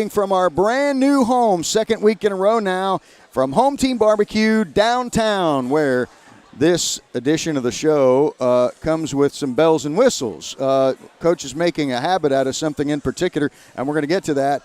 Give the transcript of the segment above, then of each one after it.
From our brand new home, second week in a row now, from Home Team Barbecue downtown, where this edition of the show comes with some bells and whistles. Coach is making a habit out of something in particular, and we're going to get to that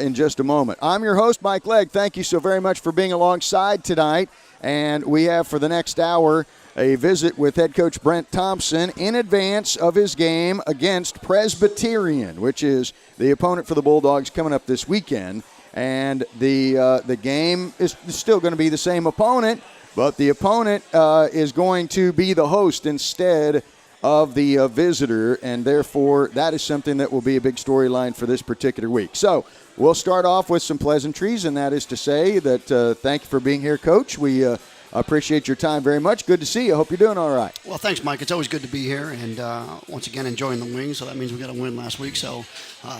in just a moment. I'm your host, Mike Legg. Thank you so very much for being alongside tonight. And we have for the next hour a visit with head coach Brent Thompson in advance of his game against Presbyterian, which is the opponent for the Bulldogs coming up this weekend. And the game is still going to be the same opponent, but the opponent is going to be the host instead of the visitor, and therefore that is something that will be a big storyline for this particular week. So we'll start off with some pleasantries, and that is to say that thank you for being here, Coach. We appreciate your time very much. Good to see you. Hope you're doing all right. Well, thanks, Mike. It's always good to be here, and once again, enjoying the wings. So that means we got a win last week. So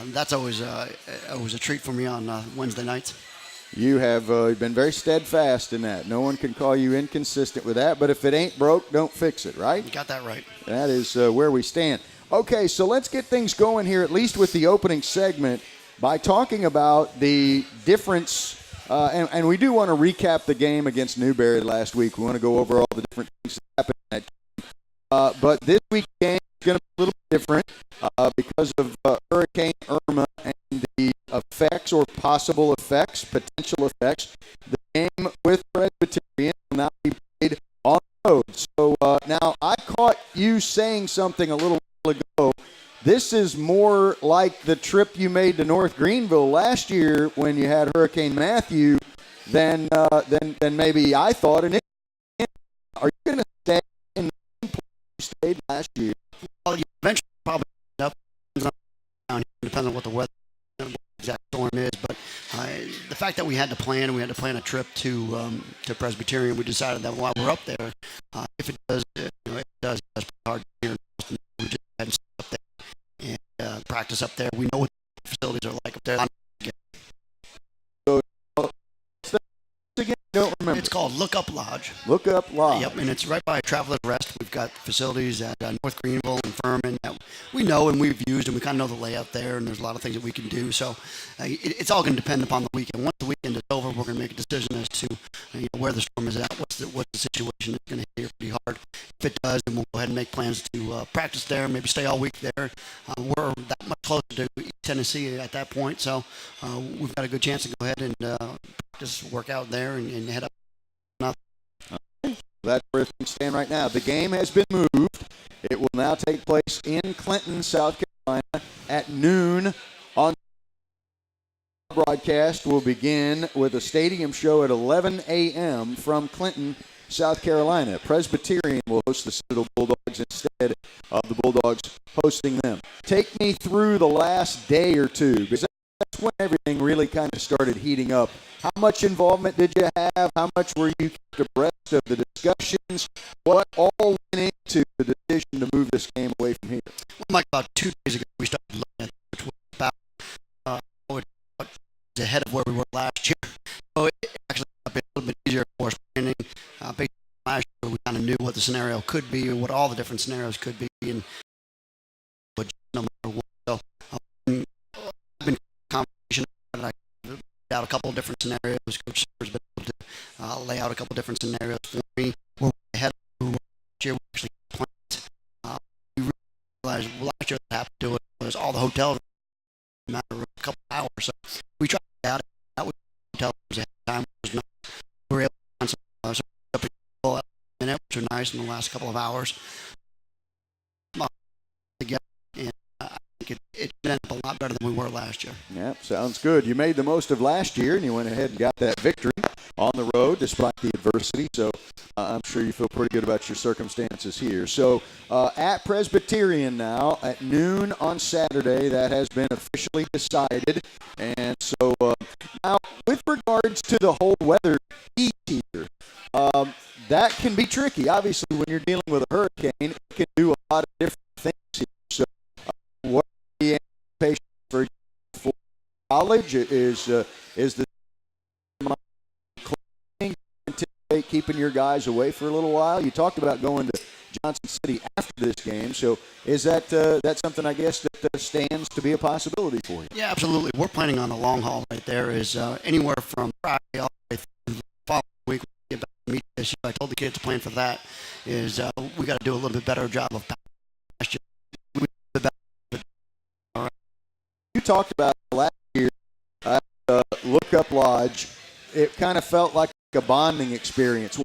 that's always a treat for me on Wednesday nights. You have been very steadfast in that. No one can call you inconsistent with that, but if it ain't broke, don't fix it, right? You got that right. That is where we stand. Okay, so let's get things going here, at least with the opening segment, by talking about the difference. And we do want to recap the game against Newberry last week. We want to go over all the different things that happened in that game. But this week's game is going to be a little bit different because of Hurricane Irma and the effects or possible effects, potential effects. The game with Presbyterian will now be played on the road. So now I caught you saying something a little while ago. This is more like the trip you made to North Greenville last year when you had Hurricane Matthew than maybe I thought. And are you going to stay in the same place you stayed last year? Well, you eventually probably end up down here, depending on what the weather and what the exact storm is. But the fact that we had to plan a trip to Presbyterian, we decided that while we're up there, if it does, it does pretty hard here. We just had to stay up there and practice up there. We know what the facilities are like up there. So, again, I don't remember. It's called Look Up Lodge. Look Up Lodge. Yep, and it's right by Traveler's Rest. We've got facilities at North Greenville and Furman that we know and we've used, and we kind of know the layout there, and there's a lot of things that we can do. So it's all going to depend upon the weekend. Once the weekend is over, we're going to make a decision as to where the storm is at, what's the situation. It's going to hit here pretty hard. If it does, then we'll go ahead and make plans to practice there, maybe stay all week there. We're that much closer to East Tennessee at that point, so we've got a good chance to go ahead and just work out there and head up. That's where things stand right now. The game has been moved. It will now take place in Clinton, South Carolina at noon. On broadcast will begin with a stadium show at 11 a.m. from Clinton, South Carolina. Presbyterian will host the Citadel Bulldogs instead of the Bulldogs hosting them. Take me through the last day or two, because that's when everything really kind of started heating up. How much involvement did you have? How much were you kept abreast of the discussions? What all went into the decision to move this game away from here? Well, Mike, about 2 days ago, we started looking at it, which was about ahead of where we were last year. So it actually got a little bit easier for us planning. Based on last year, we kind of knew what the scenario could be, or what all the different scenarios could be, and but no matter what. So I've been conversation about it. Out a couple of different scenarios. Coach has been able to lay out a couple of different scenarios for me. We're ahead of last year. We actually planned. We realized last year that happened to it was all the hotels in a matter of a couple of hours. So we tried that out. That was hotel ahead of time. We were able to find some people in it, which are nice in the last couple of hours. Together, and I think it ended up a lot better than we were last year. Yeah, sounds good. You made the most of last year, and you went ahead and got that victory on the road despite the adversity. So I'm sure you feel pretty good about your circumstances here. So at Presbyterian now at noon on Saturday, that has been officially decided. And so now with regards to the whole weather piece here, that can be tricky. Obviously, when you're dealing with a hurricane, it can do a lot of different things here. So what are the anticipation for college? Is the keeping your guys away for a little while? You talked about going to Johnson City after this game. So is that that's something, I guess, that stands to be a possibility for you? Yeah, absolutely. We're planning on the long haul right there. Is anywhere from Friday all the way through the following week. We get back to meet this year. I told the kids to plan for that. Is we got to do a little bit better job of pasture. You talked about last year at Look Up Lodge. It kind of felt like a bonding experience.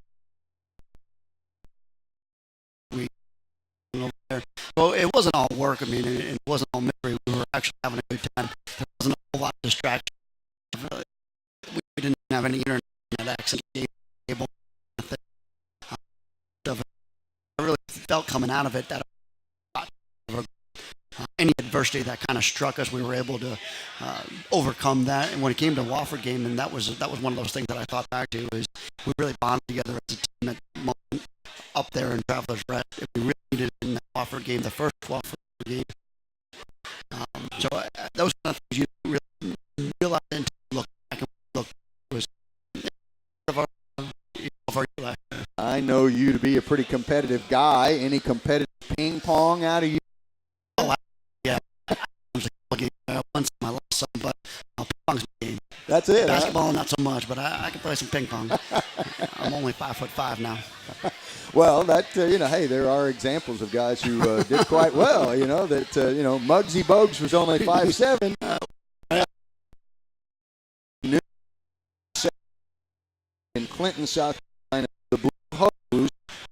Well, it wasn't all work. I mean, it wasn't all misery. We were actually having a good time. There wasn't a whole lot of distraction. We didn't have any internet access, cable. I really felt coming out of it that any adversity that kind of struck us, we were able to overcome that. And when it came to Wofford game, and that was one of those things that I thought back to, is we really bonded together as a team at the moment up there in Travelers Rest. We really needed it in that Wofford game, the first Wofford game. So those kind of things you really realize until you look back and look was of our last year. I know you to be a pretty competitive guy. Any competitive ping pong out of you? Yeah. Once I lost some, but ping pong's my game. That's it. Basketball, not so much, but I can play some ping pong. I'm only 5'5" now. Well, that hey, there are examples of guys who did quite well. Muggsy Bogues was only 5'7". In Clinton, South Carolina, the Blue Hose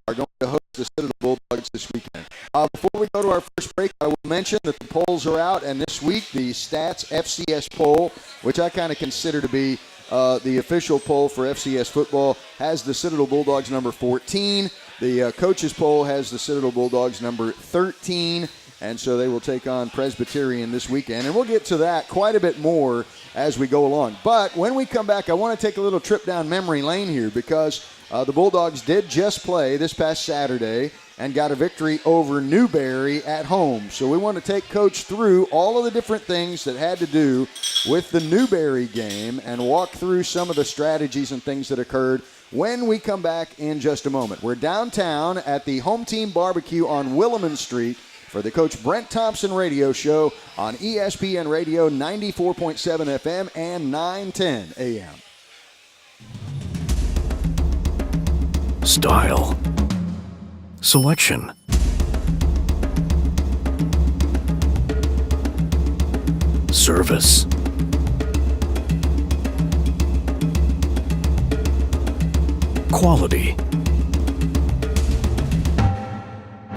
are going to host the Citadel Bulldogs this weekend. Before we go to our first break, I will mention that the polls are out, and this week the Stats FCS poll, which I kind of consider to be the official poll for FCS football, has the Citadel Bulldogs number 14. The coaches poll has the Citadel Bulldogs number 13, and so they will take on Presbyterian this weekend. And we'll get to that quite a bit more as we go along. But when we come back, I want to take a little trip down memory lane here, because the Bulldogs did just play this past Saturday and got a victory over Newberry at home. So we want to take Coach through all of the different things that had to do with the Newberry game and walk through some of the strategies and things that occurred when we come back in just a moment. We're downtown at the Home Team Barbecue on Williman Street for the Coach Brent Thompson radio show on ESPN Radio 94.7 FM and 910 AM. Style. Selection. Service. Quality.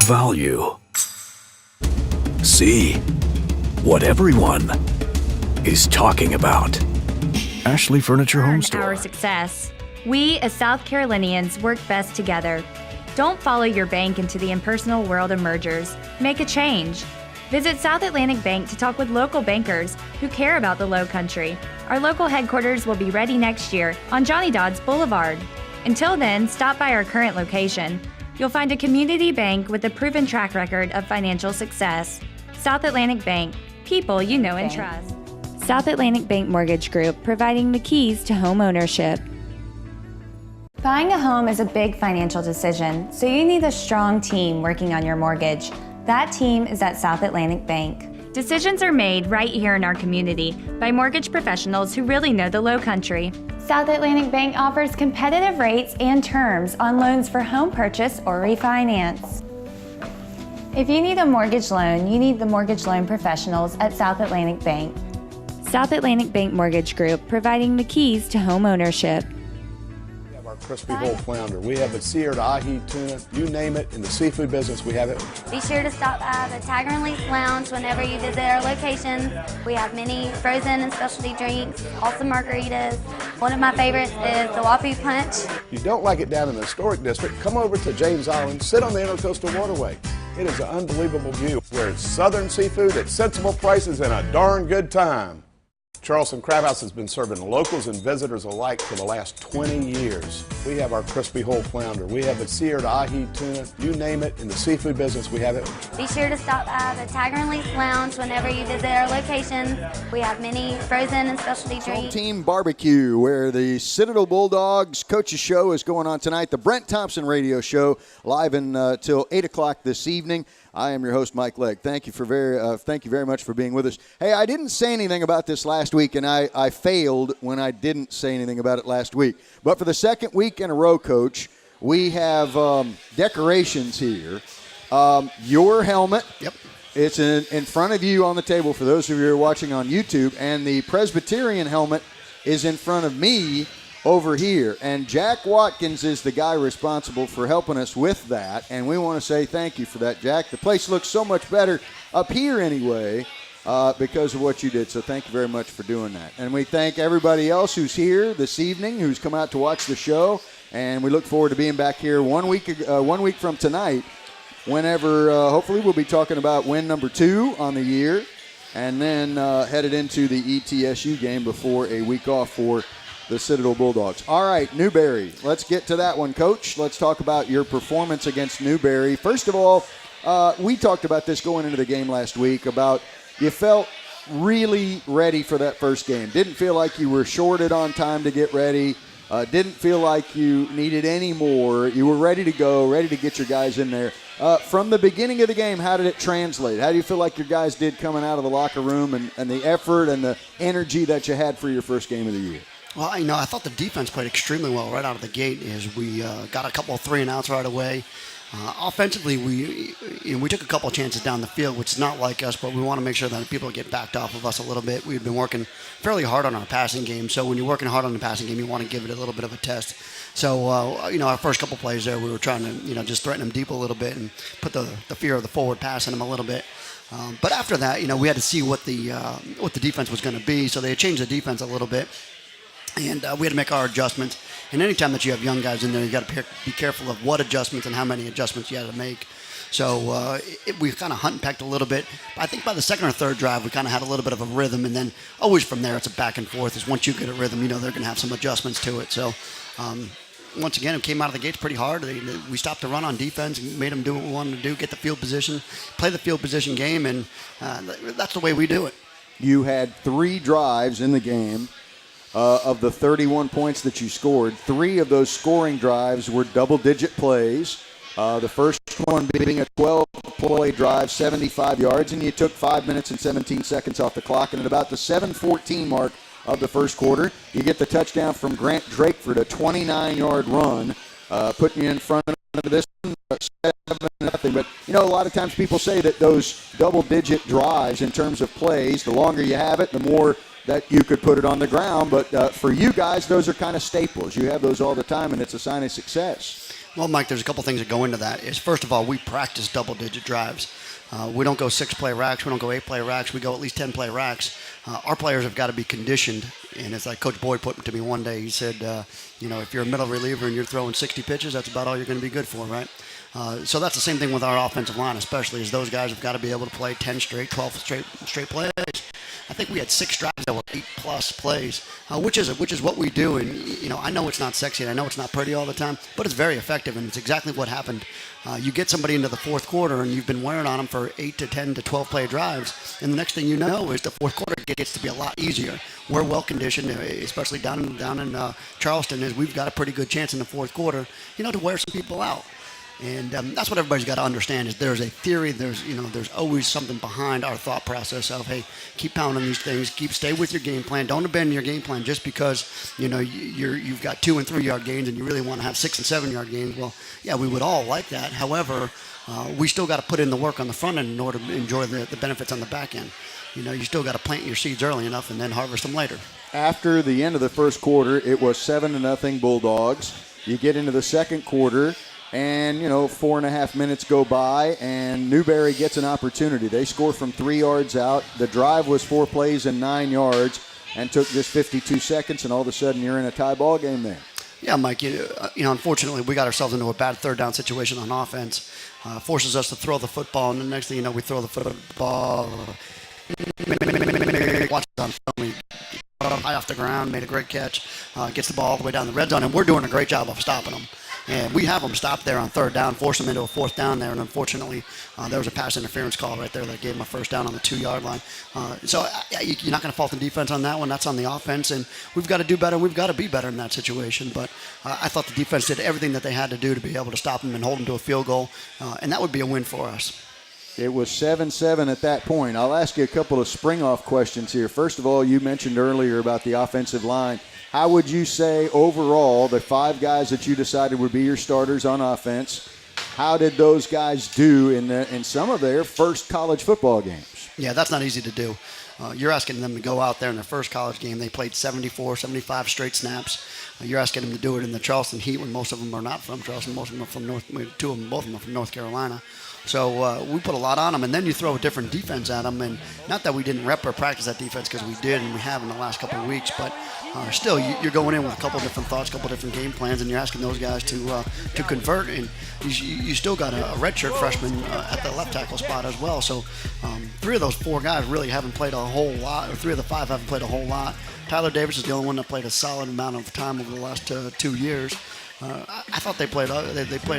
Value. See what everyone is talking about. Ashley Furniture Home Store. Our success. We as South Carolinians work best together. Don't follow your bank into the impersonal world of mergers. Make a change. Visit South Atlantic Bank to talk with local bankers who care about the Low Country. Our local headquarters will be ready next year on Johnny Dodds Boulevard. Until then, stop by our current location. You'll find a community bank with a proven track record of financial success. South Atlantic Bank. People you know and trust. South Atlantic Bank Mortgage Group, providing the keys to home ownership. Buying a home is a big financial decision, so you need a strong team working on your mortgage. That team is at South Atlantic Bank. Decisions are made right here in our community by mortgage professionals who really know the Low Country. South Atlantic Bank offers competitive rates and terms on loans for home purchase or refinance. If you need a mortgage loan, you need the mortgage loan professionals at South Atlantic Bank. South Atlantic Bank Mortgage Group, providing the keys to home ownership. Crispy whole flounder. We have the seared ahi tuna. You name it, in the seafood business, we have it. Be sure to stop by the Tiger and Leaf Lounge whenever you visit our location. We have many frozen and specialty drinks, awesome margaritas. One of my favorites is the Wapu Punch. If you don't like it down in the historic district, come over to James Island, sit on the Intercoastal Waterway. It is an unbelievable view where it's southern seafood at sensible prices and a darn good time. Charleston Crab House has been serving locals and visitors alike for the last 20 years. We have our crispy whole flounder. We have the seared ahi tuna. You name it, in the seafood business, we have it. Be sure to stop by the Tiger and Leaf Lounge whenever you visit our locations. We have many frozen and specialty Home drinks. Team Barbecue, where the Citadel Bulldogs coach's show is going on tonight. The Brent Thompson radio show live until 8 o'clock this evening. I am your host, Mike Legg. Thank you very much for being with us. Hey, I didn't say anything about this last week, and I failed when I didn't say anything about it last week. But for the second week in a row, Coach, we have decorations here. Your helmet. Yep. It's in front of you on the table for those of you who are watching on YouTube, and the Presbyterian helmet is in front of me over here. And Jack Watkins is the guy responsible for helping us with that, and we want to say thank you for that, Jack. The place looks so much better up here anyway because of what you did, so thank you very much for doing that. And we thank everybody else who's here this evening, who's come out to watch the show, and we look forward to being back here 1 week from tonight, whenever hopefully we'll be talking about win number 2 on the year, and then headed into the ETSU game before a week off for the Citadel Bulldogs. All right, Newberry. Let's get to that one, Coach. Let's talk about your performance against Newberry. First of all, we talked about this going into the game last week, about you felt really ready for that first game. Didn't feel like you were shorted on time to get ready. Didn't feel like you needed any more. You were ready to go, ready to get your guys in there. From the beginning of the game, how did it translate? How do you feel like your guys did coming out of the locker room and the effort and the energy that you had for your first game of the year? Well, I thought the defense played extremely well right out of the gate. As we got a couple of 3-and-outs right away. Offensively, we took a couple of chances down the field, which is not like us, but we want to make sure that people get backed off of us a little bit. We've been working fairly hard on our passing game, so when you're working hard on the passing game, you want to give it a little bit of a test. So, our first couple plays there, we were trying to, just threaten them deep a little bit and put the fear of the forward pass in them a little bit. But after that, we had to see what the defense was going to be, so they changed the defense a little bit. And we had to make our adjustments. And anytime that you have young guys in there, you got to be careful of what adjustments and how many adjustments you had to make. So we kind of hunt and pecked a little bit. But I think by the second or third drive, we kind of had a little bit of a rhythm. And then always from there, it's a back and forth. Is once you get a rhythm, they're going to have some adjustments to it. So once again, it came out of the gates pretty hard. We stopped the run on defense and made them do what we wanted to do, get the field position, play the field position game. And that's the way we do it. You had 3 drives in the game. Of the 31 points that you scored, 3 of those scoring drives were double-digit plays. The first one being a 12-play drive, 75 yards, and you took 5 minutes and 17 seconds off the clock. And at about the 7:14 mark of the first quarter, you get the touchdown from Grant Drakeford, a 29-yard run, putting you in front of this one, 7-0. But, a lot of times people say that those double-digit drives in terms of plays, the longer you have it, the more that you could put it on the ground. But for you guys, those are kind of staples. You have those all the time, and it's a sign of success. Well, Mike, there's a couple things that go into that. First of all, we practice double-digit drives. We don't go 6-play racks. We don't go 8-play racks. We go at least 10-play racks. Our players have got to be conditioned. And it's like Coach Boyd put it to me one day. He said, if you're a middle reliever and you're throwing 60 pitches, that's about all you're going to be good for, right? So that's the same thing with our offensive line, especially as those guys have got to be able to play 10 straight, 12 straight plays. I think we had 6 drives that were 8+ plays, which is what we do. And I know it's not sexy, and I know it's not pretty all the time, but it's very effective, and it's exactly what happened. You get somebody into the fourth quarter, and you've been wearing on them for 8 to 10 to 12 play drives, and the next thing you know is the fourth quarter gets to be a lot easier. We're well conditioned, especially down in Charleston, is we've got a pretty good chance in the fourth quarter, to wear some people out. And that's what everybody's got to understand is there's a theory, there's always something behind our thought process of, hey, keep pounding these things, stay with your game plan, don't abandon your game plan just because, you've got 2 and 3 yard gains and you really want to have 6 and 7 yard gains. Well, yeah, we would all like that. However, we still got to put in the work on the front end in order to enjoy the benefits on the back end. You still got to plant your seeds early enough and then harvest them later. After the end of the first quarter, it was 7-0 Bulldogs. You get into the second quarter, and, 4.5 minutes go by, and Newberry gets an opportunity. They score from 3 yards out. The drive was 4 plays and 9 yards and took just 52 seconds, and all of a sudden you're in a tie ball game there. Yeah, Mike, unfortunately we got ourselves into a bad third down situation on offense. Forces us to throw the football, and the next thing you know, we throw the football. watch it on film. He got up high off the ground, made a great catch, gets the ball all the way down the red zone, and we're doing a great job of stopping him. And we have them stopped there on third down, force them into a fourth down there, and unfortunately, there was a pass interference call right there that gave them a first down on the 2-yard line. So you're not going to fault the defense on that one. That's on the offense, and we've got to do better. We've got to be better in that situation. But I thought the defense did everything that they had to do to be able to stop them and hold them to a field goal, and that would be a win for us. It was 7-7 at that point. I'll ask you a couple of spring-off questions here. First of all, you mentioned earlier about the offensive line. How would you say overall the 5 guys that you decided would be your starters on offense, how did those guys do in some of their first college football games? Yeah, that's not easy to do. You're asking them to go out there in their first college game. They played 74, 75 straight snaps. You're asking them to do it in the Charleston heat when most of them are not from Charleston. Most of them are from both of them are from North Carolina. So we put a lot on them, and then you throw a different defense at them. And not that we didn't rep or practice that defense, because we did, and we have in the last couple of weeks. But still, you're going in with a couple of different thoughts, a couple of different game plans, and you're asking those guys to convert. And you still got a redshirt freshman at the left tackle spot as well. So 3 of those 4 guys really haven't played a whole lot, or 3 of the 5 haven't played a whole lot. Tyler Davis is the only one that played a solid amount of time over the last 2 years. I thought they played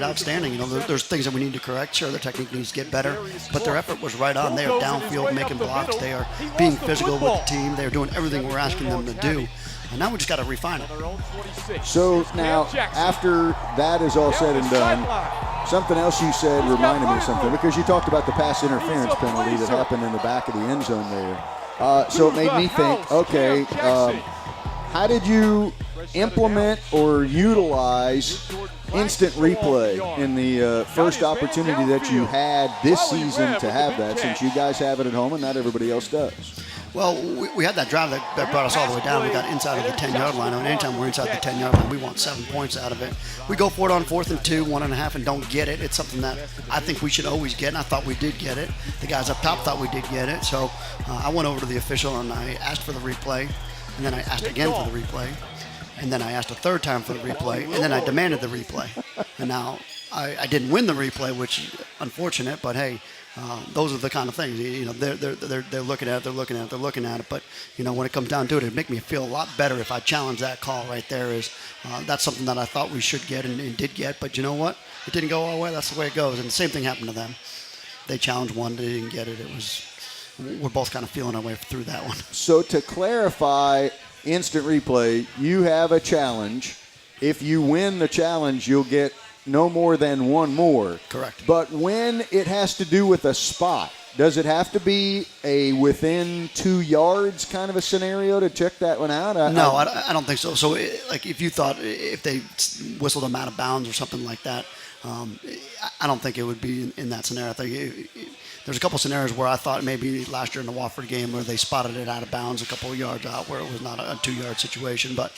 outstanding. You know, there's things that we need to correct. Sure, their technique needs to get better, but their effort was right on. They are downfield making blocks. They are being physical with the team. They are doing everything we're asking them to do. And now we just got to refine it. So now, after that is all said and done, something else you said reminded me of something, because you talked about the pass interference penalty that happened in the back of the end zone there. So it made me think, okay, how did you implement or utilize instant replay in the first opportunity that you had this season to have that, since you guys have it at home and not everybody else does? Well, we had that drive that brought us all the way down. We got inside of the 10-yard line. And anytime we're inside the 10-yard line, we want 7 points out of it. We go for it on 4th and 2, 1.5, and don't get it. It's something that I think we should always get, and I thought we did get it. The guys up top thought we did get it. So I went over to the official, and I asked for the replay, and then I asked again for the replay. And then I asked a third time for the replay, and then I demanded the replay. And now I didn't win the replay, which is unfortunate, but hey, those are the kind of things. You know, they're looking at it. But you know, when it comes down to it, it'd make me feel a lot better if I challenged that call right there. That's something that I thought we should get and did get. But you know what? It didn't go our way. That's the way it goes. And the same thing happened to them. They challenged one, they didn't get it. We're both kind of feeling our way through that one. So to clarify, instant replay, you have a challenge. If you win the challenge, you'll get no more than one more. Correct. But when it has to do with a spot, does it have to be a within 2 yards kind of a scenario to check that one out? No, I don't think so. So, like, if you thought if they whistled them out of bounds or something like that, I don't think it would be in that scenario. I think there's a couple scenarios where I thought maybe last year in the Wofford game where they spotted it out of bounds a couple of yards out where it was not a 2-yard situation. But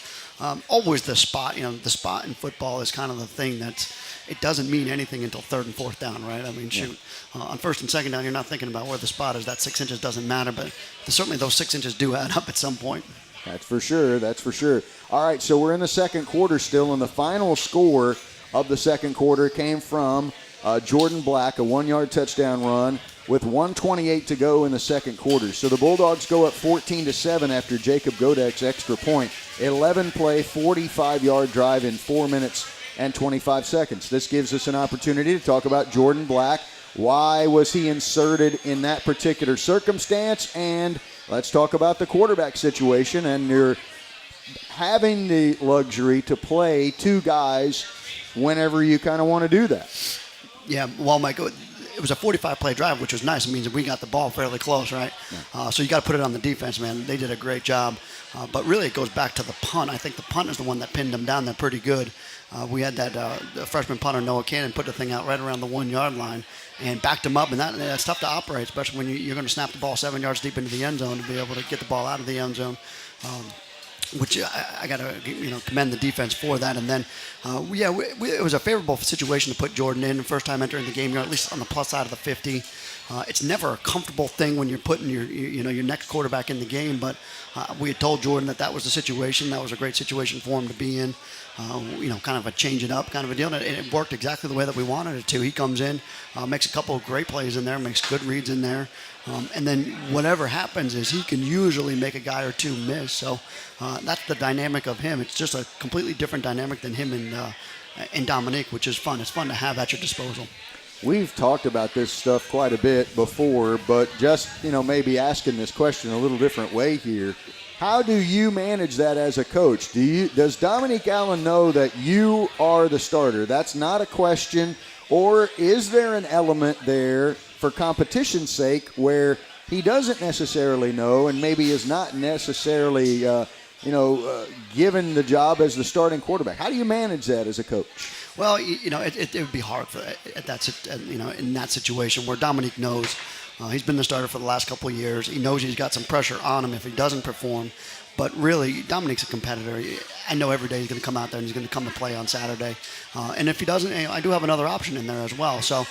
always the spot, the spot in football is kind of the thing it doesn't mean anything until 3rd and 4th down, right? I mean, shoot, on 1st and 2nd down, you're not thinking about where the spot is. That 6 inches doesn't matter, but certainly those 6 inches do add up at some point. That's for sure. All right, so we're in the second quarter still, and the final score of the second quarter came from Jordan Black, a 1-yard touchdown run with 1:28 to go in the second quarter. So the Bulldogs go up 14-7 after Jacob Godek's extra point. 11-play, 45-yard drive in 4 minutes and 25 seconds. This gives us an opportunity to talk about Jordan Black. Why was he inserted in that particular circumstance? And let's talk about the quarterback situation. And you're having the luxury to play 2 guys whenever you kind of want to do that. Yeah, well, Mike, it was a 45-play drive, which was nice. It means that we got the ball fairly close, right? Yeah. So you got to put it on the defense, man. They did a great job. But really, it goes back to the punt. I think the punt is the one that pinned them down there pretty good. We had that freshman punter, Noah Cannon, put the thing out right around the 1-yard line and backed him up. And that's tough to operate, especially when you're going to snap the ball 7 yards deep into the end zone to be able to get the ball out of the end zone. Which I got to commend the defense for that. And then, it was a favorable situation to put Jordan in. First time entering the game, you're at least on the plus side of the 50. It's never a comfortable thing when you're putting your next quarterback in the game, but we had told Jordan that was the situation. That was a great situation for him to be in. Kind of a change it up kind of a deal. And it worked exactly the way that we wanted it to. He comes in, makes a couple of great plays in there, makes good reads in there. And then whatever happens is he can usually make a guy or two miss. So that's the dynamic of him. It's just a completely different dynamic than him and Dominique, which is fun. It's fun to have at your disposal. We've talked about this stuff quite a bit before, but just, maybe asking this question a little different way here. How do you manage that as a coach? Does Dominique Allen know that you are the starter? That's not a question. Or is there an element there for competition's sake where he doesn't necessarily know and maybe is not necessarily, given the job as the starting quarterback? How do you manage that as a coach? Well, it would be hard in that situation where Dominique knows he's been the starter for the last couple of years. He knows he's got some pressure on him if he doesn't perform. But really, Dominique's a competitor. I know every day he's going to come out there and he's going to come to play on Saturday. And if he doesn't, I do have another option in there as well. So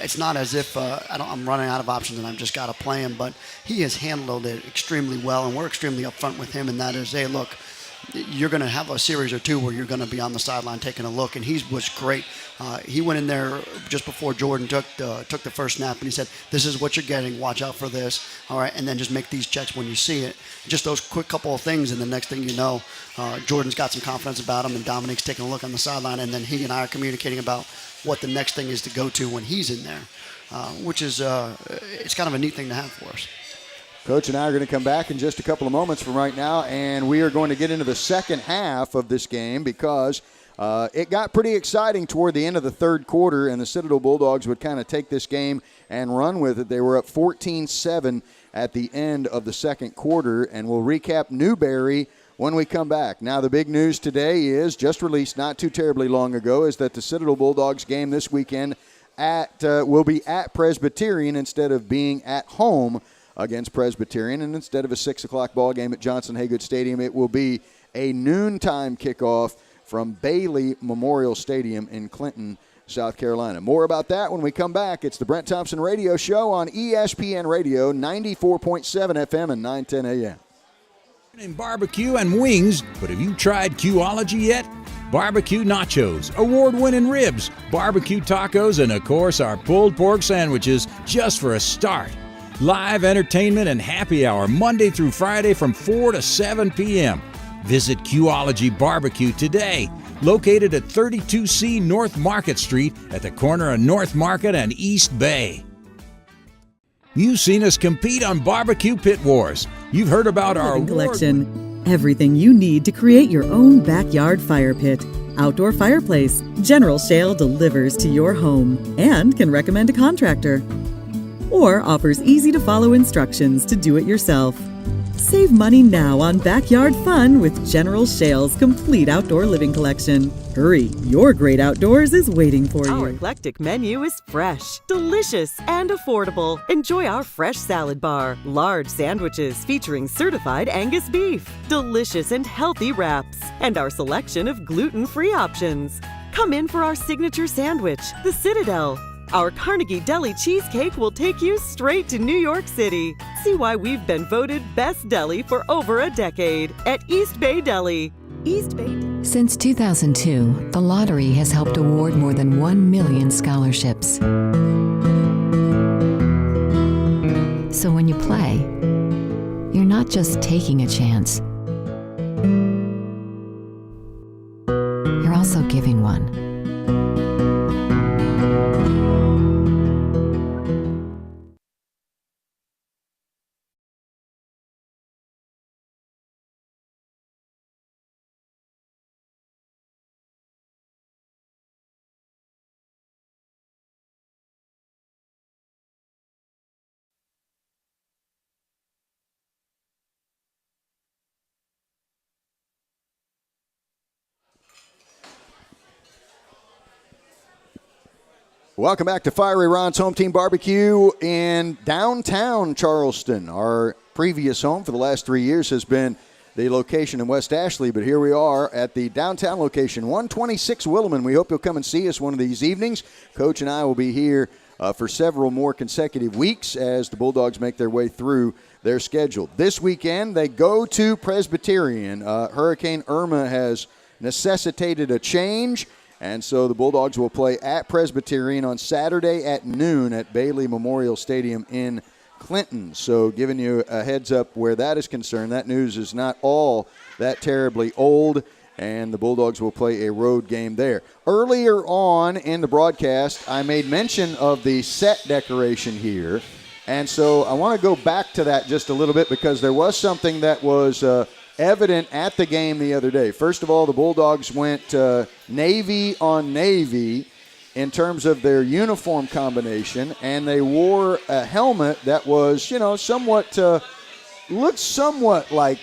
it's not as if I'm running out of options and I've just got to play him. But he has handled it extremely well, and we're extremely upfront with him. And that is, hey, look, you're going to have a series or two where you're going to be on the sideline taking a look, and he was great. He went in there just before Jordan took the first snap, and he said, this is what you're getting, watch out for this, all right, and then just make these checks when you see it. Just those quick couple of things, and the next thing you know, Jordan's got some confidence about him, and Dominique's taking a look on the sideline, and then he and I are communicating about what the next thing is to go to when he's in there, which is it's kind of a neat thing to have for us. Coach and I are going to come back in just a couple of moments from right now, and we are going to get into the second half of this game because it got pretty exciting toward the end of the third quarter, and the Citadel Bulldogs would kind of take this game and run with it. They were up 14-7 at the end of the second quarter, and we'll recap Newberry when we come back. Now, the big news today is, just released not too terribly long ago, is that the Citadel Bulldogs game this weekend will be at Presbyterian instead of being at home against Presbyterian, and instead of a 6 o'clock ball game at Johnson Haygood Stadium, it will be a noontime kickoff from Bailey Memorial Stadium in Clinton, South Carolina. More about that when we come back. It's the Brent Thompson Radio Show on ESPN Radio, 94.7 FM and 910 AM. In barbecue and wings, but have you tried Qology yet? Barbecue nachos, award-winning ribs, barbecue tacos, and of course our pulled pork sandwiches, just for a start. Live entertainment and happy hour Monday through Friday from 4 to 7 p.m. Visit Qology Barbecue today, located at 32C North Market Street at the corner of North Market and East Bay. You've seen us compete on Barbecue Pit Wars. You've heard about our collection. Everything you need to create your own backyard fire pit. Outdoor fireplace. General Shale delivers to your home and can recommend a contractor. Or offers easy-to-follow instructions to do it yourself. Save money now on backyard fun with General Shale's complete outdoor living collection. Hurry, your great outdoors is waiting for you. Our eclectic menu is fresh, delicious, and affordable. Enjoy our fresh salad bar, large sandwiches featuring certified Angus beef, delicious and healthy wraps, and our selection of gluten-free options. Come in for our signature sandwich, the Citadel. Our Carnegie Deli cheesecake will take you straight to New York City. See why we've been voted Best Deli for over a decade at East Bay Deli. East Bay. Since 2002, the lottery has helped award more than 1 million scholarships. So when you play, you're not just taking a chance. You're also giving one. Welcome back to Fiery Ron's Home Team Barbecue in downtown Charleston. Our previous home for the last 3 years has been the location in West Ashley, but here we are at the downtown location, 126 Williman. We hope you'll come and see us one of these evenings. Coach and I will be here for several more consecutive weeks as the Bulldogs make their way through their schedule. This weekend, they go to Presbyterian. Hurricane Irma has necessitated a change, and so the Bulldogs will play at Presbyterian on Saturday at noon at Bailey Memorial Stadium in Clinton. So giving you a heads up where that is concerned, that news is not all that terribly old, and the Bulldogs will play a road game there. Earlier on in the broadcast, I made mention of the set decoration here, and so I want to go back to that just a little bit because there was something that was evident at the game the other day. First of all, the Bulldogs went navy on navy in terms of their uniform combination, and they wore a helmet that was, somewhat, looked somewhat like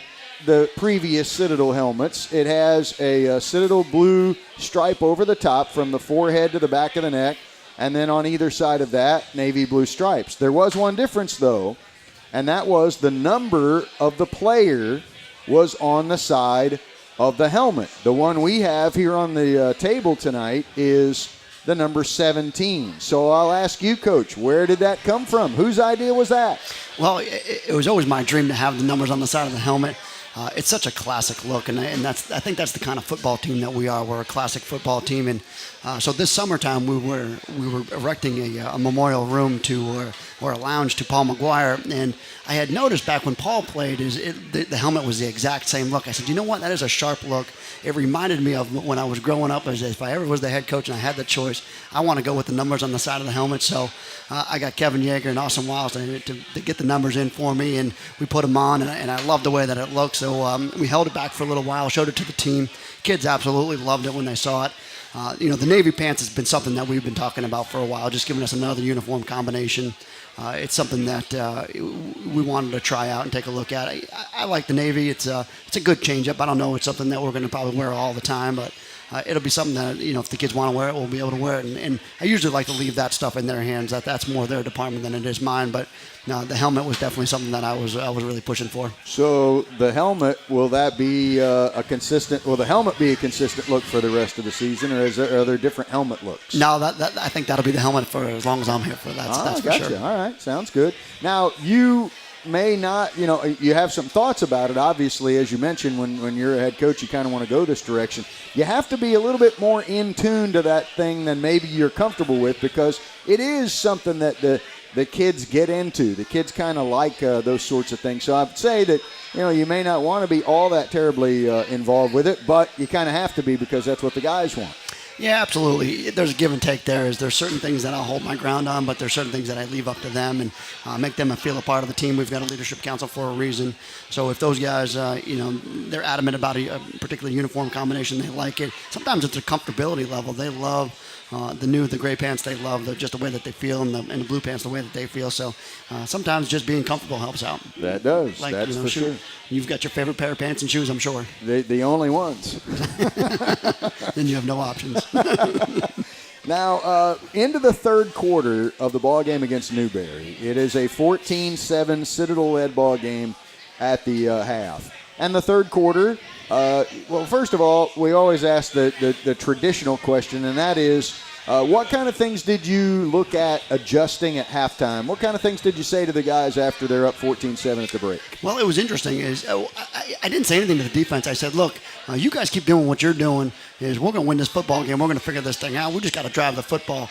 the previous Citadel helmets. It has a Citadel blue stripe over the top from the forehead to the back of the neck, and then on either side of that, navy blue stripes. There was one difference, though, and that was the number of the player was on the side of the helmet. The one we have here on the table tonight is the number 17. So I'll ask you, Coach, where did that come from? Whose idea was that? Well, it was always my dream to have the numbers on the side of the helmet. It's such a classic look, and I think that's the kind of football team that we are. We're a classic football team, and so this summertime we were erecting a memorial room or a lounge to Paul McGuire, and I had noticed back when Paul played the helmet was the exact same look. I said, you know what, that is a sharp look. It reminded me of when I was growing up, as if I ever was the head coach and I had the choice, I want to go with the numbers on the side of the helmet. So I got Kevin Yeager and Austin Wiles to get the numbers in for me, and we put them on, and I loved the way that it looked. So we held it back for a little while, showed it to the team. Kids absolutely loved it when they saw it. The Navy pants has been something that we've been talking about for a while, just giving us another uniform combination. It's something that we wanted to try out and take a look at. I like the Navy. It's a good change-up. I don't know. It's something that we're going to probably wear all the time, but it'll be something that, if the kids want to wear it, we'll be able to wear it. And I usually like to leave that stuff in their hands. That's more their department than it is mine. But no, the helmet was definitely something that I was really pushing for. So the helmet, will that be will the helmet be a consistent look for the rest of the season, or are there different helmet looks? No, I think that'll be the helmet for as long as I'm here for that. That's for gotcha. Sure. All right, sounds good. Now, you may not, you have some thoughts about it. Obviously, as you mentioned, when you're a head coach, you kind of want to go this direction. You have to be a little bit more in tune to that thing than maybe you're comfortable with, because it is something that the kids get into. The kids kind of like those sorts of things. So I'd say that, you may not want to be all that terribly involved with it, but you kind of have to be because that's what the guys want. Yeah, absolutely. There's a give and take there. There's certain things that I'll hold my ground on, but there's certain things that I leave up to them and make them feel a part of the team. We've got a leadership council for a reason. So if those guys, they're adamant about a particular uniform combination, they like it. Sometimes it's a comfortability level. They love the gray pants. They love just the way that they feel, and the blue pants the way that they feel. So sometimes just being comfortable helps out. That does. That's for sure. You've got your favorite pair of pants and shoes, I'm sure. The only ones. Then you have no options. Now, into the third quarter of the ball game against Newberry. It is a 14-7 Citadel-led ball game at the half. And the third quarter, well, first of all, we always ask the traditional question, and that is, what kind of things did you look at adjusting at halftime? What kind of things did you say to the guys after they're up 14-7 at the break? Well, it was interesting. I didn't say anything to the defense. I said, look, you guys keep doing what you're doing. We're going to win this football game. We're going to figure this thing out. We just got to drive the football.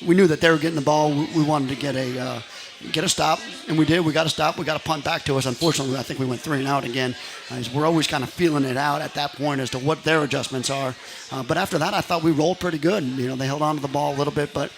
We knew that they were getting the ball. We wanted to get a stop, and we did. We got a stop. We got a punt back to us. Unfortunately, I think we went 3 and out again. We're always kind of feeling it out at that point as to what their adjustments are. But after that, I thought we rolled pretty good. They held on to the ball a little bit, but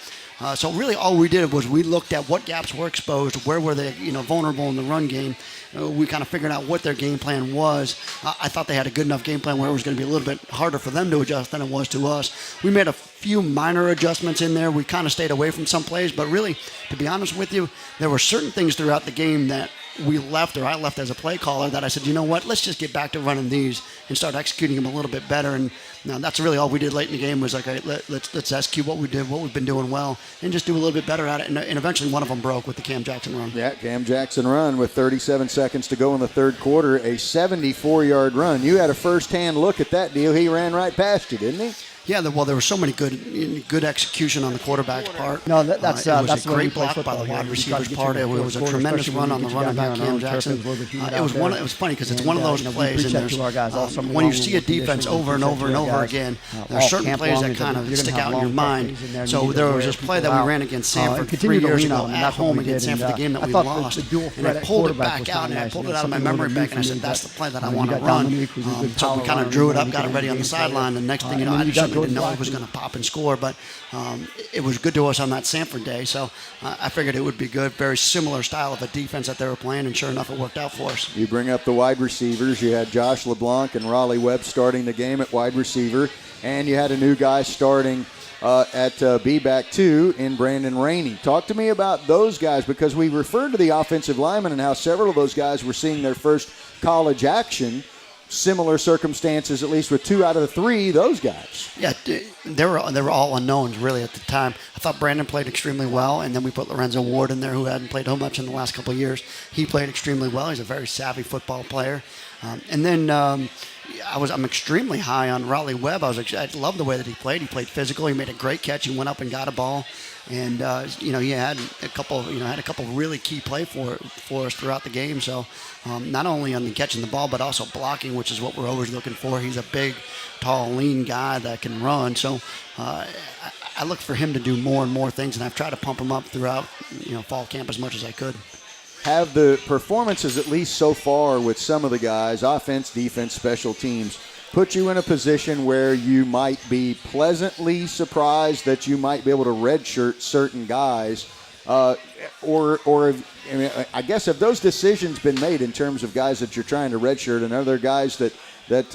so really all we did was we looked at what gaps were exposed, where were they vulnerable in the run game. We kind of figured out what their game plan was. I thought they had a good enough game plan where it was going to be a little bit harder for them to adjust than it was to us. We made a few minor adjustments in there. We kind of stayed away from some plays, but really, to be honest with you, there were certain things throughout the game that we left, or I left as a play caller, that I said, you know what, let's just get back to running these and start executing them a little bit better. And that's really all we did late in the game was like, let's execute what we did, what we've been doing well, and just do a little bit better at it. And eventually one of them broke with the Cam Jackson run. Yeah, Cam Jackson run with 37 seconds to go in the third quarter, a 74-yard run. You had a first-hand look at that deal. He ran right past you, didn't he? Yeah, there were so many good execution on the quarterback's part. No, that's it was that's a the way we great play block by football the here. wide We try to receiver's get part. you It to was a score, tremendous especially run when on we the get you running down back, here on Cam our turf, Jackson. it's a little bit humid It out was there. it was funny because it's And, one of those we plays, preach and that to our guys all summer when you long see a with condition, defense we over and preach that over to and our over guys, again, all there are certain camp plays long that is kind that of you're gonna stick have out in your long mind. plays in there, So you need to there was wear this play people that we out, ran against and Sanford continue 3 to years lean ago on them, and at that's what home we did, against and, Sanford, the game that I we thought lost. the dual And I threat pulled it quarterback back was out, and I kinda pulled nice. it out of my Something a little memory bit bank, and I new said, for me, that's the but, play that I you want to got run. Dominique, who's a good So we power kind of runner, drew it and up, he got it can ready on the game plan. sideline, and next thing you know, And then I you got certainly didn't Jordan know it was Black, going to pop and score, but it was good to us on that Sanford day. So I figured it would be good. Very similar style of a defense that they were playing, and sure enough, it worked out for us. You bring up the wide receivers. You had Josh LeBlanc and Raleigh Webb starting the game at wide receiver, and you had a new guy starting at B-back 2 in Brandon Rainey. Talk to me about those guys, because we referred to the offensive linemen and how several of those guys were seeing their first college action. Similar circumstances, at least with 2 out of the 3, those guys. Yeah, they were all unknowns really at the time. I thought Brandon played extremely well, and then we put Lorenzo Ward in there, who hadn't played so much in the last couple of years. He played extremely well. He's a very savvy football player. And then I'm extremely high on Raleigh Webb. I love the way that he played. He played physical. He made a great catch. He went up and got a ball. And he had a couple really key play for us throughout the game. So not only on the catching the ball, but also blocking, which is what we're always looking for. He's a big, tall, lean guy that can run. So I look for him to do more and more things, and I've tried to pump him up throughout fall camp as much as I could. Have the performances, at least so far, with some of the guys, offense, defense, special teams, put you in a position where you might be pleasantly surprised that you might be able to redshirt certain guys, I guess, have those decisions been made in terms of guys that you're trying to redshirt, and other guys that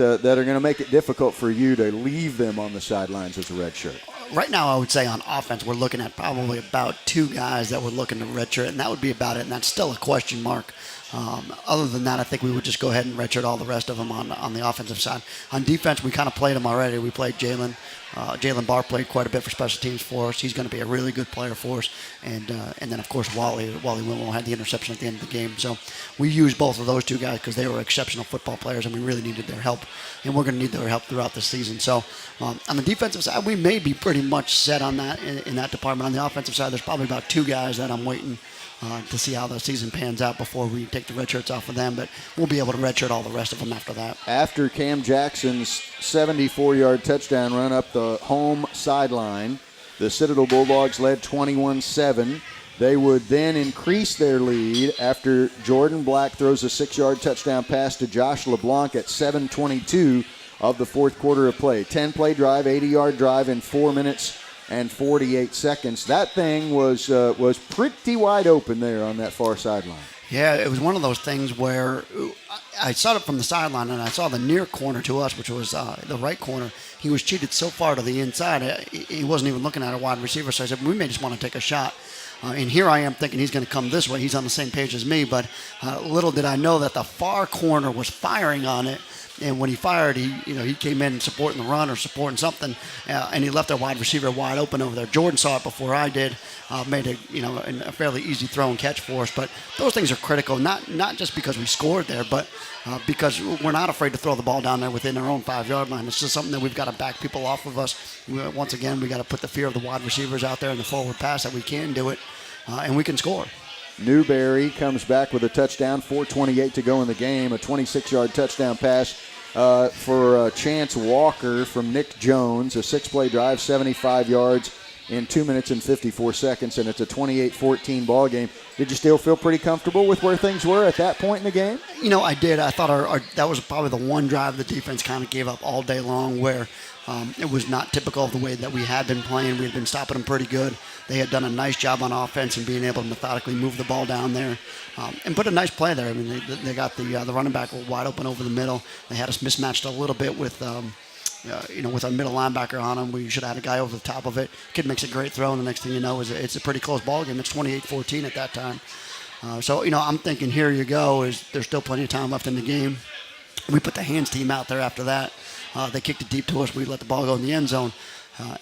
are going to make it difficult for you to leave them on the sidelines as a redshirt? Right now, I would say on offense, we're looking at probably about 2 guys that we're looking to redshirt, and that would be about it, and that's still a question mark. Other than that, I think we would just go ahead and redshirt all the rest of them on the offensive side. On defense, we kind of played them already. We played Jalen. Jalen Barr played quite a bit for special teams for us. He's going to be a really good player for us. And then, of course, Wally Willow had the interception at the end of the game. So we used both of those 2 guys because they were exceptional football players, and we really needed their help. And we're going to need their help throughout the season. So on the defensive side, we may be pretty much set on that in that department. On the offensive side, there's probably about 2 guys that I'm waiting to see how the season pans out before we take the red shirts off of them, but we'll be able to redshirt all the rest of them after that. After Cam Jackson's 74-yard touchdown run up the home sideline, the Citadel Bulldogs led 21-7. They would then increase their lead after Jordan Black throws a 6-yard touchdown pass to Josh LeBlanc at 7:22 of the fourth quarter of play. 10-play drive, 80-yard drive in 4 minutes and 48 seconds. That thing was pretty wide open there on that far sideline. Yeah, it was one of those things where I saw it from the sideline, and I saw the near corner to us, which was the right corner. He was cheated so far to the inside, he wasn't even looking at a wide receiver. So I said, we may just want to take a shot. And here I am thinking he's going to come this way. He's on the same page as me, but little did I know that the far corner was firing on it. And when he fired, he came in supporting the run or supporting something, and he left our wide receiver wide open over there. Jordan saw it before I did, made a fairly easy throw and catch for us. But those things are critical, not just because we scored there, but because we're not afraid to throw the ball down there within our own 5-yard line. It's just something that we've got to back people off of us. Once again, we got to put the fear of the wide receivers out there in the forward pass that we can do it, and we can score. Newberry comes back with a touchdown, 4:28 to go in the game, a 26-yard touchdown pass for Chance Walker from Nick Jones, a 6-play drive, 75 yards in 2 minutes and 54 seconds, and it's a 28-14 ball game. Did you still feel pretty comfortable with where things were at that point in the game? I did. I thought that was probably the one drive the defense kind of gave up all day long, where it was not typical of the way that we had been playing. We had been stopping them pretty good. They had done a nice job on offense and being able to methodically move the ball down there and put a nice play there. I mean, they got the running back wide open over the middle. They had us mismatched a little bit with with our middle linebacker on him. We should have had a guy over the top of it. Kid makes a great throw, and the next thing you know is it's a pretty close ball game. It's 28-14 at that time. So I'm thinking, here you go. There's still plenty of time left in the game. We put the hands team out there after that. They kicked it deep to us. We let the ball go in the end zone.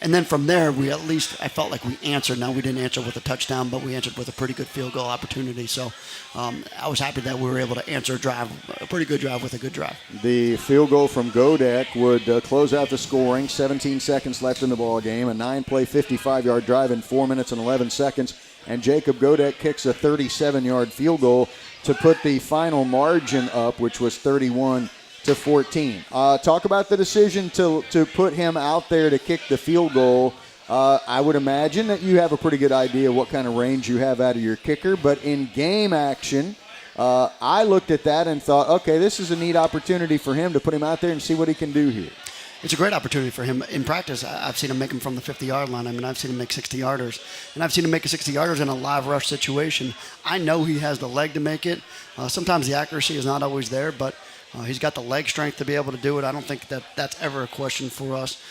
And then from there, I felt like we answered. Now, we didn't answer with a touchdown, but we answered with a pretty good field goal opportunity. So I was happy that we were able to answer a pretty good drive with a good drive. The field goal from Godek would close out the scoring. 17 seconds left in the ball game. A 9-play, 55-yard drive in 4 minutes and 11 seconds. And Jacob Godek kicks a 37-yard field goal to put the final margin up, which was 31-14. Talk about the decision to put him out there to kick the field goal. I would imagine that you have a pretty good idea what kind of range you have out of your kicker, but in game action, I looked at that and thought, okay, this is a neat opportunity for him to put him out there and see what he can do here. It's a great opportunity for him. In practice, I've seen him make them from the 50-yard line. I mean, I've seen him make 60-yarders. And I've seen him make a 60-yarders in a live rush situation. I know he has the leg to make it. Sometimes the accuracy is not always there, but he's got the leg strength to be able to do it. I don't think that's ever a question for us.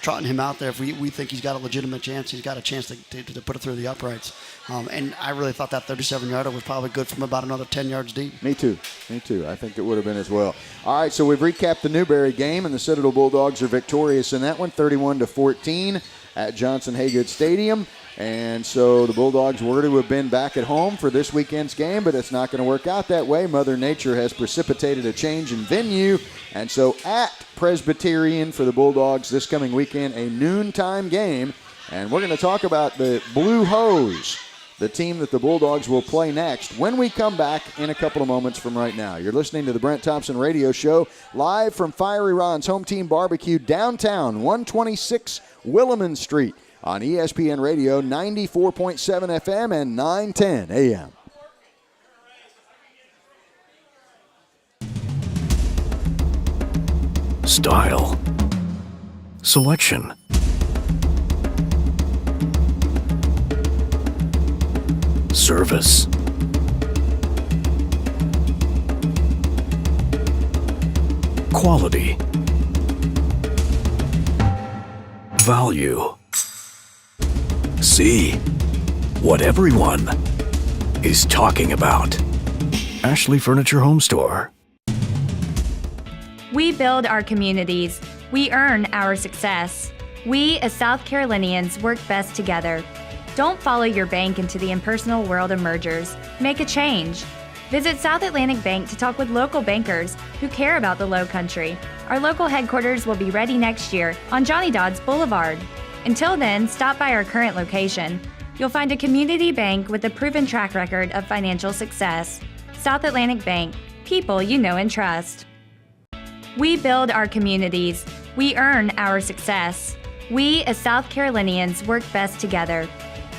Trotting him out there, if we think he's got a legitimate chance, he's got a chance to put it through the uprights. And I really thought that 37-yarder was probably good from about another 10 yards deep. Me too. I think it would have been as well. All right, so we've recapped the Newberry game, and the Citadel Bulldogs are victorious in that one, 31-14 at Johnson Haygood Stadium. And so the Bulldogs were to have been back at home for this weekend's game, but it's not going to work out that way. Mother Nature has precipitated a change in venue. And so at Presbyterian for the Bulldogs this coming weekend, a noontime game. And we're going to talk about the Blue Hose, the team that the Bulldogs will play next when we come back in a couple of moments from right now. You're listening to the Brent Thompson Radio Show, live from Fiery Ron's Home Team Barbecue downtown, 126 Williman Street, on ESPN Radio, 94.7 FM and 910 AM. Style. Selection. Service. Quality. Value. See what everyone is talking about. Ashley Furniture Home Store. We build our communities. We earn our success. We, as South Carolinians, work best together. Don't follow your bank into the impersonal world of mergers. Make a change. Visit South Atlantic Bank to talk with local bankers who care about the Low Country. Our local headquarters will be ready next year on Johnny Dodds Boulevard. Until then, stop by our current location. You'll find a community bank with a proven track record of financial success. South Atlantic Bank, people you know and trust. We build our communities. We earn our success. We, as South Carolinians, work best together.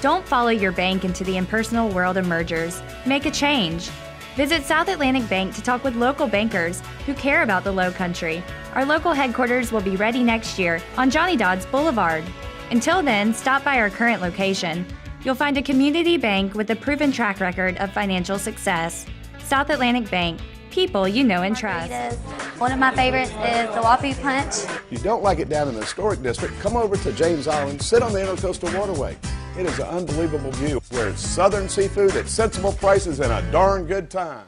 Don't follow your bank into the impersonal world of mergers. Make a change. Visit South Atlantic Bank to talk with local bankers who care about the Low Country. Our local headquarters will be ready next year on Johnny Dodds Boulevard. Until then, stop by our current location. You'll find a community bank with a proven track record of financial success. South Atlantic Bank, people you know and trust. One of my favorites is the Whoppy Punch. If you don't like it down in the historic district, come over to James Island, sit on the Intercoastal Waterway. It is an unbelievable view where it's southern seafood at sensible prices and a darn good time.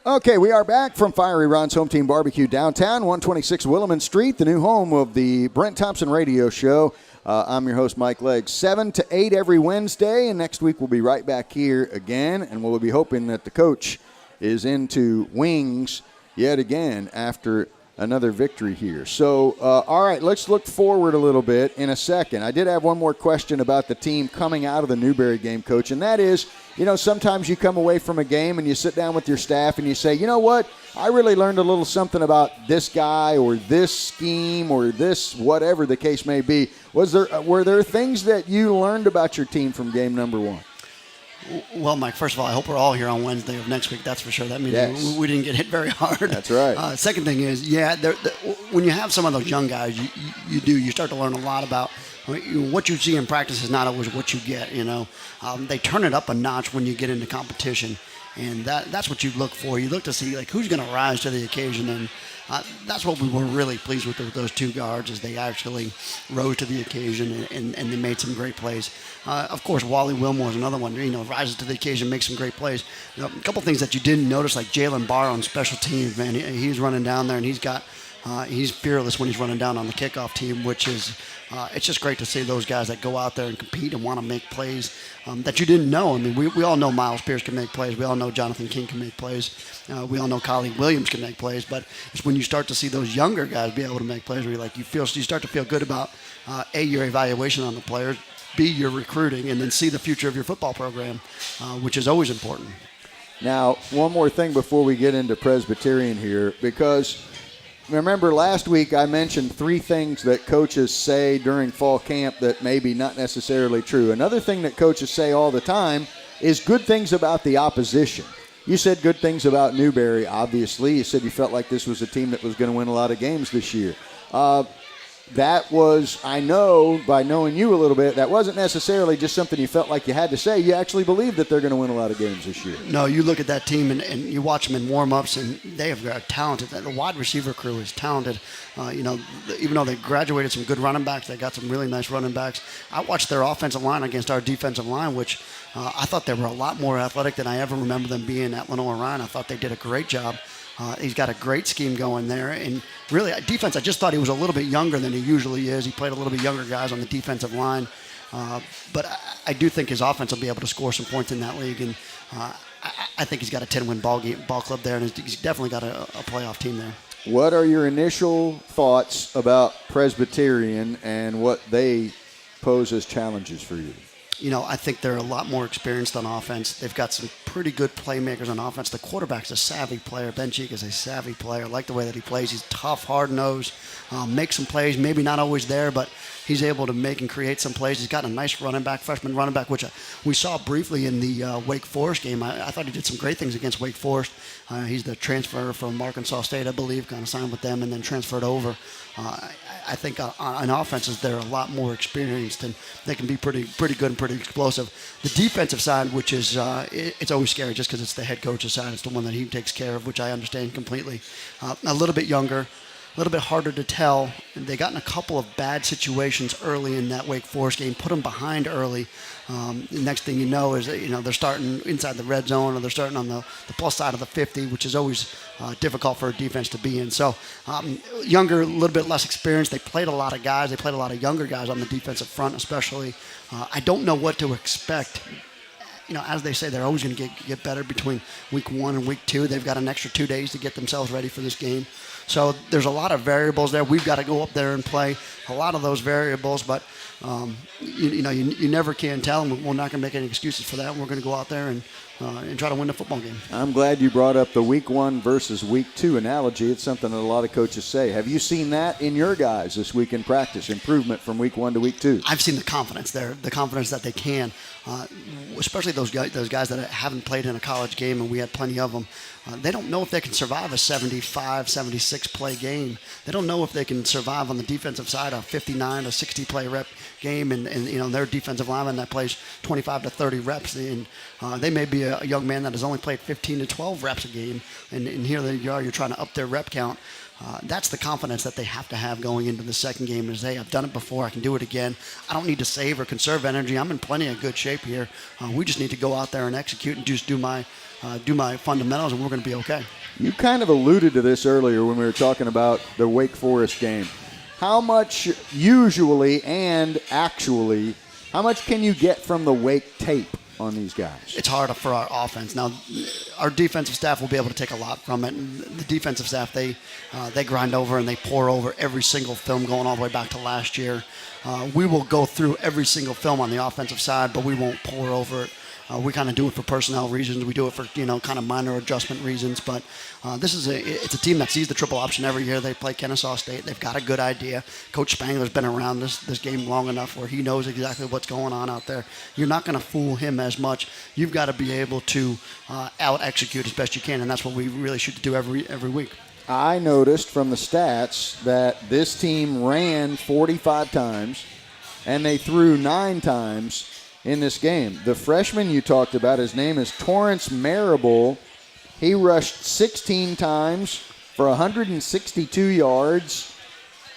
Okay, we are back from Fiery Ron's Home Team Barbecue downtown, 126 Williman Street, the new home of the Brent Thompson Radio Show. I'm your host, Mike Legg. 7 to 8 every Wednesday, and next week we'll be right back here again, and we'll be hoping that the coach is into wings yet again after another victory here. So, all right, let's look forward a little bit in a second. I did have one more question about the team coming out of the Newberry game, Coach, and that is, you know, sometimes you come away from a game and you sit down with your staff and you say, you know what, I really learned a little something about this guy or this scheme or this whatever the case may be. Were there things that you learned about your team from game number one? Well, Mike, first of all, I hope we're all here on Wednesday of next week. That's for sure. That means Yes. we didn't get hit very hard. That's right. Second thing is, when you have some of those young guys, you start to learn a lot about what you see in practice is not always what you get. They turn it up a notch when you get into competition, and that's what you look for. You look to see like who's going to rise to the occasion, and that's what we were really pleased with those two guards, is they actually rose to the occasion and they made some great plays. Of course, Wally Wilmore is another one. Rises to the occasion, makes some great plays. A couple things that you didn't notice, like Jalen Barr on special teams, man. He's running down there, and he's fearless when he's running down on the kickoff team, which is it's just great to see those guys that go out there and compete and want to make plays that you didn't know. I mean, we all know Miles Pierce can make plays. We all know Jonathan King can make plays. We all know Collie Williams can make plays. But it's when you start to see those younger guys be able to make plays where you start to feel good about your evaluation on the players, B, your recruiting, and then C, the future of your football program, which is always important. Now, one more thing before we get into Presbyterian here, because remember last week I mentioned 3 things that coaches say during fall camp that may be not necessarily true. Another thing that coaches say all the time is good things about the opposition. You said good things about Newberry, obviously. You said you felt like this was a team that was going to win a lot of games this year. That was, I know, by knowing you a little bit, that wasn't necessarily just something you felt like you had to say. You actually believe that they're going to win a lot of games this year. No, you look at that team and you watch them in warm-ups, and they have got talented. The wide receiver crew is talented. Even though they graduated some good running backs, they got some really nice running backs. I watched their offensive line against our defensive line, which I thought they were a lot more athletic than I ever remember them being at Lenoir-Rhyne. I thought they did a great job. He's got a great scheme going there. And really, defense, I just thought he was a little bit younger than he usually is. He played a little bit younger guys on the defensive line. But I do think his offense will be able to score some points in that league. And I think he's got a 10-win ball club there, and he's definitely got a playoff team there. What are your initial thoughts about Presbyterian and what they pose as challenges for you? I think they're a lot more experienced on offense. They've got some pretty good playmakers on offense. The quarterback's a savvy player. Ben Cheek is a savvy player. I like the way that he plays. He's tough, hard-nosed, makes some plays, maybe not always there, but he's able to make and create some plays. He's got a nice freshman running back, which we saw briefly in the Wake Forest game. I thought he did some great things against Wake Forest. He's the transfer from Arkansas State, I believe, kind of signed with them and then transferred over. I think on offenses they're a lot more experienced, and they can be pretty good and pretty explosive. The defensive side, which is it's always scary just because it's the head coach's side. It's the one that he takes care of, which I understand completely. A little bit younger, a little bit harder to tell. And they got in a couple of bad situations early in that Wake Forest game, put them behind early. The next thing you know is that, they're starting inside the red zone, or they're starting on the plus side of the 50, which is always difficult for a defense to be in. So younger, a little bit less experienced. They played a lot of guys. They played a lot of younger guys on the defensive front especially. I don't know what to expect. As they say, they're always going to get better between week 1 and week 2. They've got an extra 2 days to get themselves ready for this game. So there's a lot of variables there. We've got to go up there and play a lot of those variables, but you never can tell, and we're not going to make any excuses for that. We're going to go out there and try to win the football game. I'm glad you brought up the week 1 versus week 2 analogy. It's something that a lot of coaches say. Have you seen that in your guys this week in practice, improvement from week 1 to week 2? I've seen the confidence there, the confidence that they can, especially those guys that haven't played in a college game, and we had plenty of them. They don't know if they can survive a 75, 76 play game. They don't know if they can survive on the defensive side a 59 to 60 play rep game, and their defensive lineman that plays 25 to 30 reps. And they may be a young man that has only played 15 to 12 reps a game, and here you're trying to up their rep count. That's the confidence that they have to have going into the second game is, hey, I've done it before, I can do it again. I don't need to save or conserve energy. I'm in plenty of good shape here. We just need to go out there and execute and just do my fundamentals, and we're going to be okay. You kind of alluded to this earlier when we were talking about the Wake Forest game. How much usually and actually, how much can you get from the Wake tape on these guys? It's hard for our offense. Now, our defensive staff will be able to take a lot from it. And the defensive staff, they grind over and they pour over every single film going all the way back to last year. We will go through every single film on the offensive side, but we won't pour over it. We kind of do it for personnel reasons. We do it for, kind of minor adjustment reasons. But it's a team that sees the triple option every year. They play Kennesaw State. They've got a good idea. Coach Spangler's been around this game long enough where he knows exactly what's going on out there. You're not going to fool him as much. You've got to be able to out-execute as best you can, and that's what we really should do every week. I noticed from the stats that this team ran 45 times, and they threw 9 times in this game. The freshman you talked about, his name is Torrance Marable. He rushed 16 times for 162 yards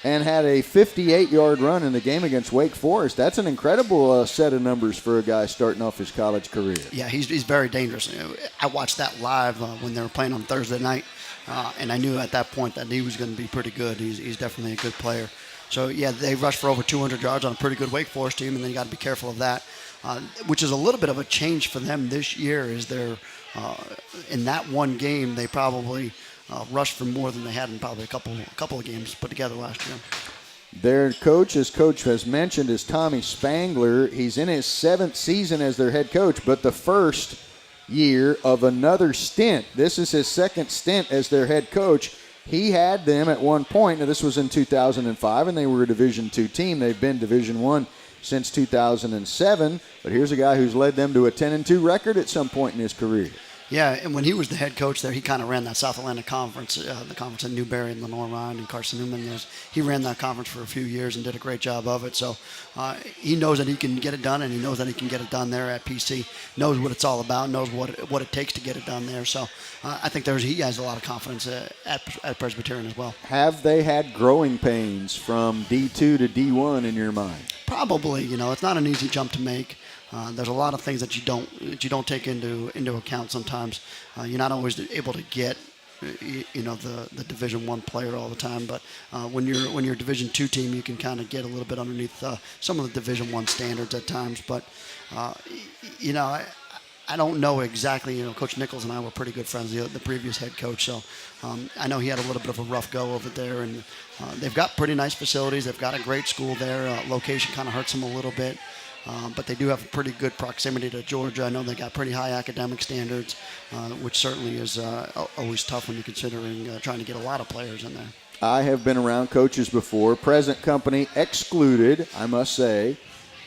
and had a 58-yard run in the game against Wake Forest. That's an incredible set of numbers for a guy starting off his college career. Yeah, he's very dangerous. I watched that live when they were playing on Thursday night, and I knew at that point that he was going to be pretty good. He's definitely a good player. So, yeah, they rushed for over 200 yards on a pretty good Wake Forest team, and then you got to be careful of that, which is a little bit of a change for them this year. Is they're in that one game, they probably rushed for more than they had in probably a couple of games put together last year. Their coach, as Coach has mentioned, is Tommy Spangler. He's in his 7th season as their head coach, but the first year of another stint. This is his 2nd stint as their head coach. He had them at one point. Now, this was in 2005, and they were a Division II team. They've been Division I since 2007, but here's a guy who's led them to a 10-2 record at some point in his career. Yeah, and when he was the head coach there, he kind of ran that South Atlantic Conference, the conference at Newberry and Lenore Ryan and Carson Newman. He ran that conference for a few years and did a great job of it. So he knows that he can get it done, and he knows that he can get it done there at PC, knows what it's all about, knows what it takes to get it done there. So I think he has a lot of confidence at Presbyterian as well. Have they had growing pains from D2 to D1 in your mind? Probably. It's not an easy jump to make. There's a lot of things that you don't take into account sometimes. You're not always able to get the Division I player all the time, but when you're a Division II team, you can kind of get a little bit underneath some of the Division I standards at times. But I don't know exactly. Coach Nichols and I were pretty good friends, the previous head coach, so I know he had a little bit of a rough go over there. And they've got pretty nice facilities. They've got a great school there. Location kind of hurts them a little bit. But they do have a pretty good proximity to Georgia. I know they got pretty high academic standards, which certainly is always tough when you're considering trying to get a lot of players in there. I have been around coaches before, present company excluded, I must say,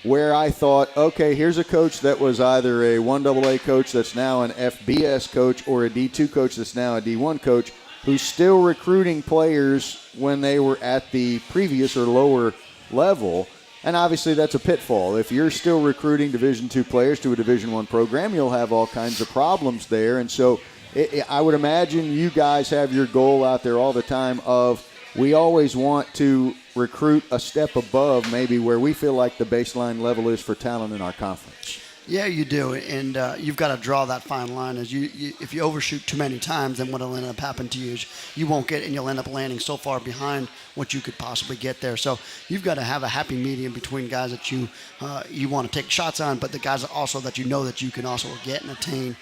where I thought, okay, here's a coach that was either a 1AA coach that's now an FBS coach or a D2 coach that's now a D1 coach who's still recruiting players when they were at the previous or lower level. And obviously that's a pitfall. If you're still recruiting Division II players to a Division I program, you'll have all kinds of problems there. And so I would imagine you guys have your goal out there all the time of we always want to recruit a step above maybe where we feel like the baseline level is for talent in our conference. Yeah, you do, and you've got to draw that fine line. As if you overshoot too many times, then what'll end up happening to you is you won't get, and you'll end up landing so far behind what you could possibly get there. So you've got to have a happy medium between guys that you want to take shots on, but the guys also that you know that you can also get and attain.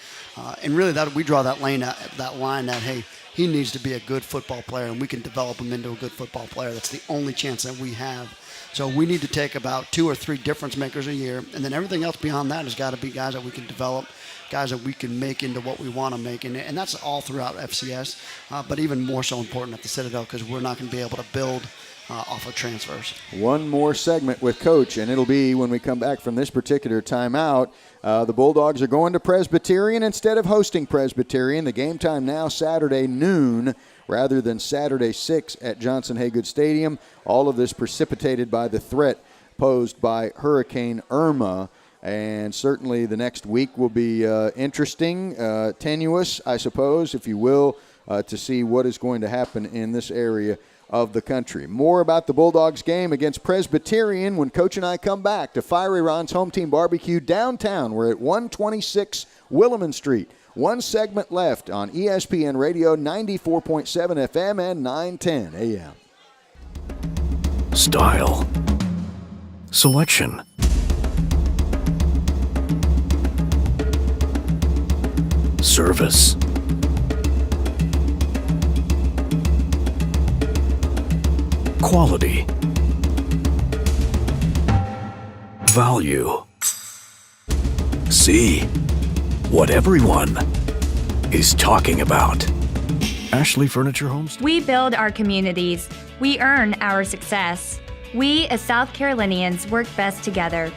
And really, that we draw that line that hey, he needs to be a good football player, and we can develop him into a good football player. That's the only chance that we have. So we need to take about 2 or 3 difference makers a year, and then everything else beyond that has got to be guys that we can develop, guys that we can make into what we want to make, and that's all throughout FCS, but even more so important at the Citadel because we're not going to be able to build off of transfers. One more segment with Coach, and it'll be when we come back from this particular timeout. The Bulldogs are going to Presbyterian instead of hosting Presbyterian. The game time now Saturday noon rather than Saturday 6 at Johnson Haygood Stadium. All of this precipitated by the threat posed by Hurricane Irma. And certainly the next week will be interesting, tenuous, I suppose, if you will, to see what is going to happen in this area of the country. More about the Bulldogs game against Presbyterian when Coach and I come back to Fiery Ron's Home Team Barbecue downtown. We're at 126 Williman Street. One segment left on ESPN Radio 94.7 FM and 910 AM. Style. Selection. Service. Quality. Value. See what everyone is talking about. Ashley Furniture Homes. We build our communities. We earn our success. We, as South Carolinians, work best together.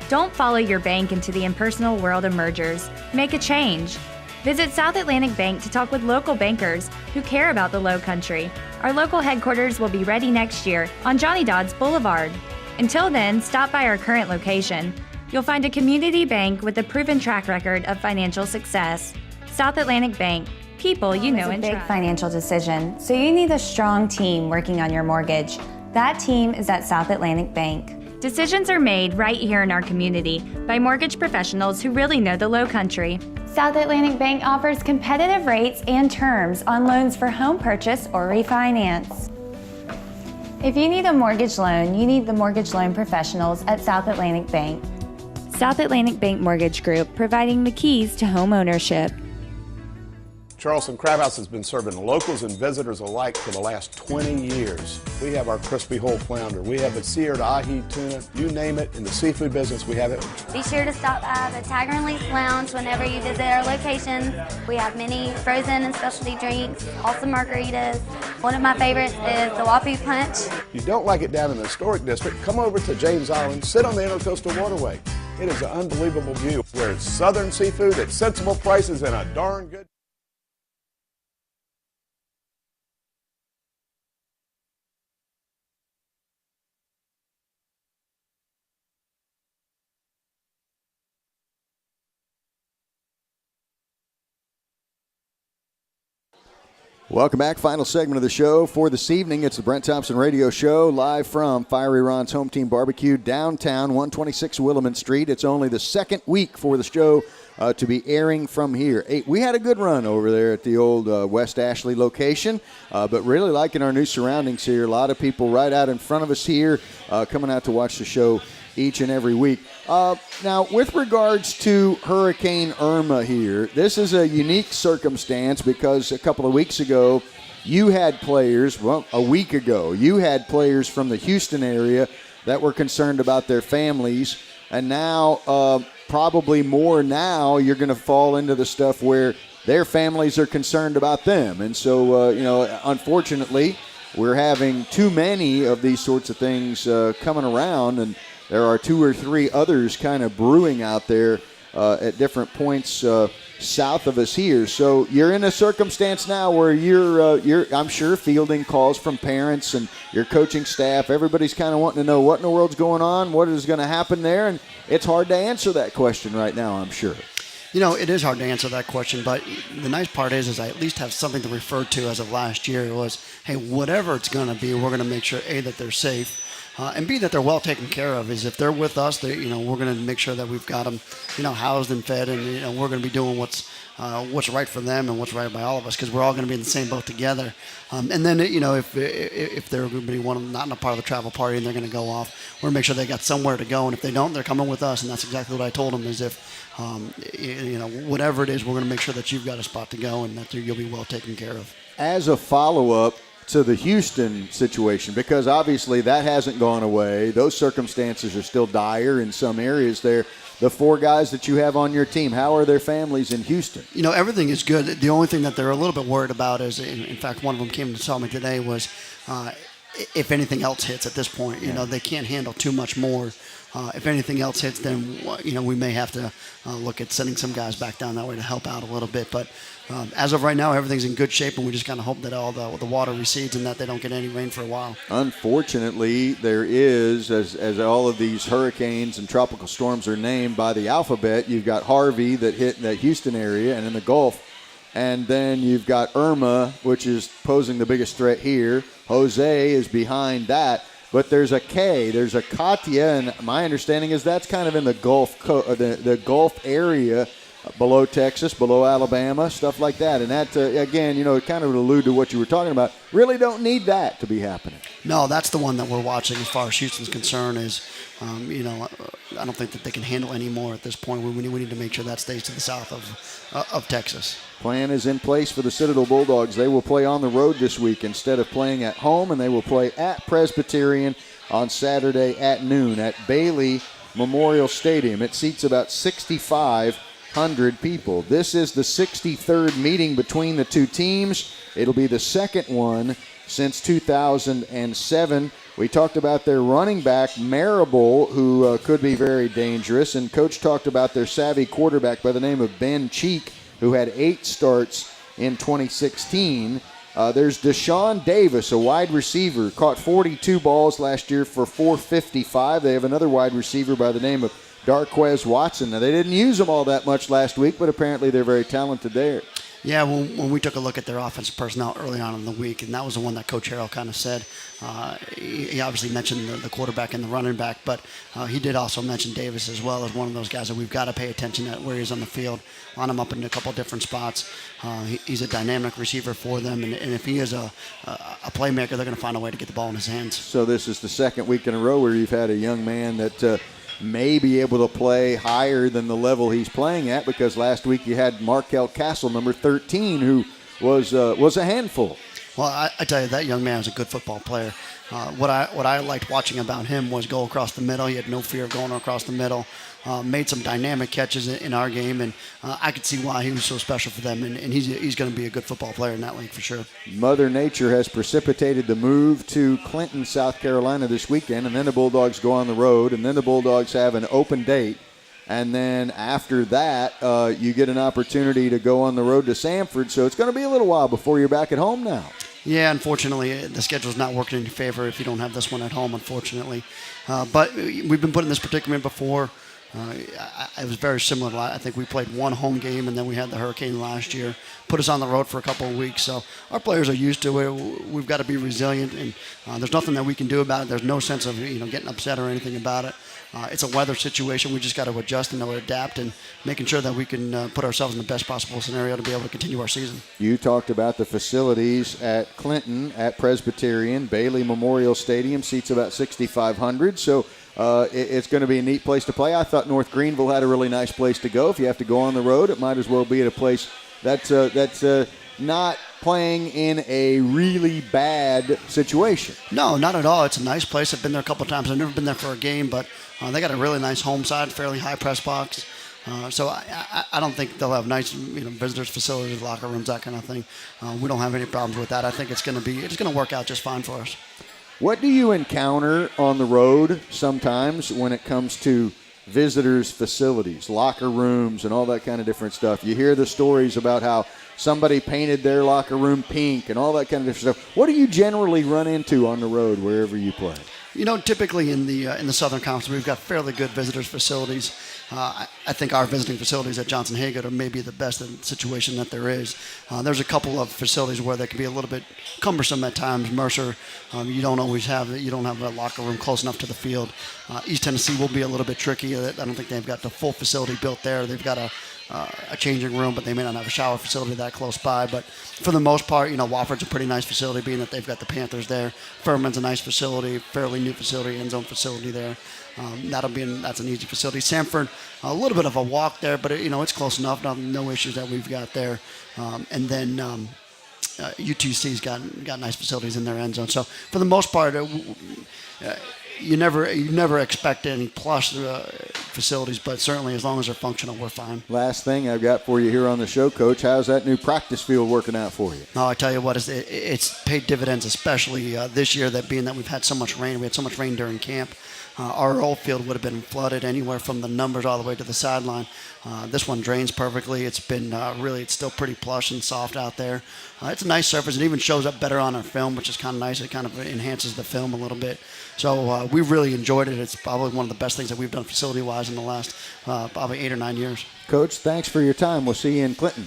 Don't follow your bank into the impersonal world of mergers. Make a change. Visit South Atlantic Bank to talk with local bankers who care about the Low Country. Our local headquarters will be ready next year on Johnny Dodds Boulevard. Until then, stop by our current location. You'll find a community bank with a proven track record of financial success. South Atlantic Bank. People you know and trust. It's a big financial decision, so you need a strong team working on your mortgage. That team is at South Atlantic Bank. Decisions are made right here in our community by mortgage professionals who really know the Low Country. South Atlantic Bank offers competitive rates and terms on loans for home purchase or refinance. If you need a mortgage loan, you need the mortgage loan professionals at South Atlantic Bank. South Atlantic Bank Mortgage Group, providing the keys to home ownership. Charleston Crab House has been serving locals and visitors alike for the last 20 years. We have our crispy whole flounder. We have the seared ahi tuna. You name it, in the seafood business, we have it. Be sure to stop by the Tagger and Leaf Lounge whenever you visit our locations. We have many frozen and specialty drinks, awesome margaritas. One of my favorites is the Wapu Punch. If you don't like it down in the historic district, come over to James Island, sit on the Intercoastal Waterway. It is an unbelievable view where it's southern seafood at sensible prices and a darn good. Welcome back. Final segment of the show for this evening. It's the Brent Thompson Radio Show, live from Fiery Ron's Home Team Barbecue, downtown, 126 Willamette Street. It's only the second week for the show to be airing from here. Hey, we had a good run over there at the old West Ashley location, but really liking our new surroundings here. A lot of people right out in front of us here coming out to watch the show each and every week. Now, with regards to Hurricane Irma here, this is a unique circumstance because a couple of weeks ago, you had players, well, a week ago, you had players from the Houston area that were concerned about their families, and now, probably more now, you're going to fall into the stuff where their families are concerned about them. And so, unfortunately, we're having too many of these sorts of things coming around, and there are two or three others kind of brewing out there at different points south of us here. So you're in a circumstance now where you're I'm sure, fielding calls from parents and your coaching staff. Everybody's kind of wanting to know what in the world's going on, what is going to happen there, and it's hard to answer that question right now, I'm sure. You know, it is hard to answer that question, but the nice part is I at least have something to refer to as of last year. It was, hey, whatever it's going to be, we're going to make sure, A, that they're safe, and B, that they're well taken care of. Is if they're with us, we're going to make sure that we've got them, housed and fed, and we're going to be doing what's right for them and what's right by all of us, because we're all going to be in the same boat together. And then, if they're going to be not in a part of the travel party and they're going to go off, we're going to make sure they got somewhere to go. And if they don't, they're coming with us. And that's exactly what I told them, is if, whatever it is, we're going to make sure that you've got a spot to go and that you'll be well taken care of. As a follow-up to the Houston situation, because obviously that hasn't gone away. Those circumstances are still dire in some areas there. The four guys that you have on your team, how are their families in Houston? Everything is good. The only thing that they're a little bit worried about is, in fact, one of them came to tell me today, was if anything else hits at this point. They can't handle too much more. If anything else hits, then we may have to look at sending some guys back down that way to help out a little bit. But as of right now, everything's in good shape, and we just kind of hope that all the water recedes and that they don't get any rain for a while. Unfortunately, there is, as all of these hurricanes and tropical storms are named by the alphabet, you've got Harvey that hit in the Houston area and in the Gulf, and then you've got Irma, which is posing the biggest threat here. Jose is behind that. But there's a K, there's a Katia, and my understanding is that's kind of in the Gulf, the Gulf area, below Texas, below Alabama, stuff like that. And that, again, it kind of would allude to what you were talking about. Really don't need that to be happening. No, that's the one that we're watching as far as Houston's concerned is, I don't think that they can handle any more at this point. We need to make sure that stays to the south of Texas. Plan is in place for the Citadel Bulldogs. They will play on the road this week instead of playing at home, and they will play at Presbyterian on Saturday at noon at Bailey Memorial Stadium. It seats about 6,500 people. This is the 63rd meeting between the two teams. It'll be the second one since 2007. We talked about their running back, Marable, who could be very dangerous. And Coach talked about their savvy quarterback by the name of Ben Cheek, who had 8 starts in 2016. There's Deshaun Davis, a wide receiver, caught 42 balls last year for 455. They have another wide receiver by the name of Darquez Watson. Now, they didn't use them all that much last week, but apparently they're very talented there. Yeah, when we took a look at their offensive personnel early on in the week, and that was the one that Coach Harrell kind of said. He obviously mentioned the quarterback and the running back, but he did also mention Davis as well as one of those guys that we've got to pay attention to where he's on the field, line him up in a couple different spots. He's a dynamic receiver for them, and if he is a playmaker, they're going to find a way to get the ball in his hands. So this is the second week in a row where you've had a young man that may be able to play higher than the level he's playing at, because last week you had Markel Castle, number 13, who was a handful. Well, I tell you, that young man was a good football player. What I liked watching about him was go across the middle. He had no fear of going across the middle. Made some dynamic catches in our game, and I could see why he was so special for them, and he's going to be a good football player in that league for sure. Mother Nature has precipitated the move to Clinton, South Carolina this weekend, and then the Bulldogs go on the road, and then the Bulldogs have an open date, and then after that, you get an opportunity to go on the road to Samford, so it's going to be a little while before you're back at home now. Yeah, unfortunately, the schedule's not working in your favor if you don't have this one at home, unfortunately. But we've been put in this predicament before. It was very similar. I think we played one home game, and then we had the hurricane last year. Put us on the road for a couple of weeks. So our players are used to it. We've got to be resilient, and there's nothing that we can do about it. There's no sense of getting upset or anything about it. It's a weather situation. We just got to adjust and adapt, and making sure that we can put ourselves in the best possible scenario to be able to continue our season. You talked about the facilities at Clinton, at Presbyterian. Bailey Memorial Stadium seats about 6,500. So it's going to be a neat place to play. I thought North Greenville had a really nice place to go. If you have to go on the road, it might as well be at a place that's not playing in a really bad situation. No, not at all. It's a nice place. I've been there a couple of times. I've never been there for a game, but they got a really nice home side, fairly high press box. So I don't think they'll have nice visitors facilities, locker rooms, that kind of thing. We don't have any problems with that. I think it's going to work out just fine for us. What do you encounter on the road sometimes when it comes to visitors' facilities, locker rooms, and all that kind of different stuff? You hear the stories about how somebody painted their locker room pink and all that kind of different stuff. What do you generally run into on the road wherever you play? Typically in the Southern Conference, we've got fairly good visitors facilities. I think our visiting facilities at Johnson Haygood are maybe the best situation that there is. There's a couple of facilities where they can be a little bit cumbersome at times. Mercer, you don't have a locker room close enough to the field. East Tennessee will be a little bit tricky. I don't think they've got the full facility built there. They've got a changing room, but they may not have a shower facility that close by. But for the most part, Wofford's a pretty nice facility, being that they've got the Panthers there. Furman's a nice facility, fairly new facility, end zone facility there. That's an easy facility. Samford, a little bit of a walk there, but it's close enough. No issues that we've got there. And then UTC's got nice facilities in their end zone. So for the most part, you never expect any plush facilities, but certainly as long as they're functional, we're fine. Last thing I've got for you here on the show, Coach, how's that new practice field working out for you? No, I tell you what, it's paid dividends, especially this year, that being that we've had so much rain. We had so much rain during camp. Our old field would have been flooded anywhere from the numbers all the way to the sideline. This one drains perfectly. It's been it's still pretty plush and soft out there. It's a nice surface. It even shows up better on our film, which is kind of nice. It kind of enhances the film a little bit. So we really enjoyed it. It's probably one of the best things that we've done facility-wise in the last probably 8 or 9 years. Coach, thanks for your time. We'll see you in Clinton.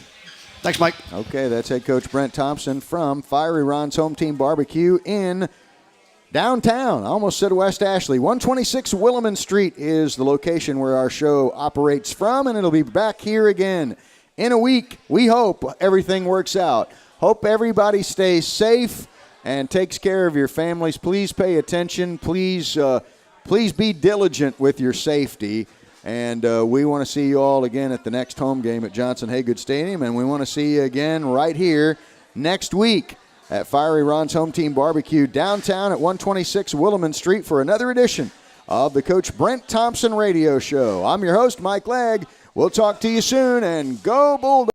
Thanks, Mike. Okay, that's head coach Brent Thompson from Fiery Ron's Home Team Barbecue in downtown. I almost said West Ashley. 126 Williman Street is the location where our show operates from, and it'll be back here again in a week. We hope everything works out. Hope everybody stays safe and takes care of your families. Please pay attention. Please be diligent with your safety. And we want to see you all again at the next home game at Johnson Haygood Stadium, and we want to see you again right here next week at Fiery Ron's Home Team Barbecue downtown at 126 Williman Street for another edition of the Coach Brent Thompson Radio Show. I'm your host, Mike Legg. We'll talk to you soon, and go Bulldogs.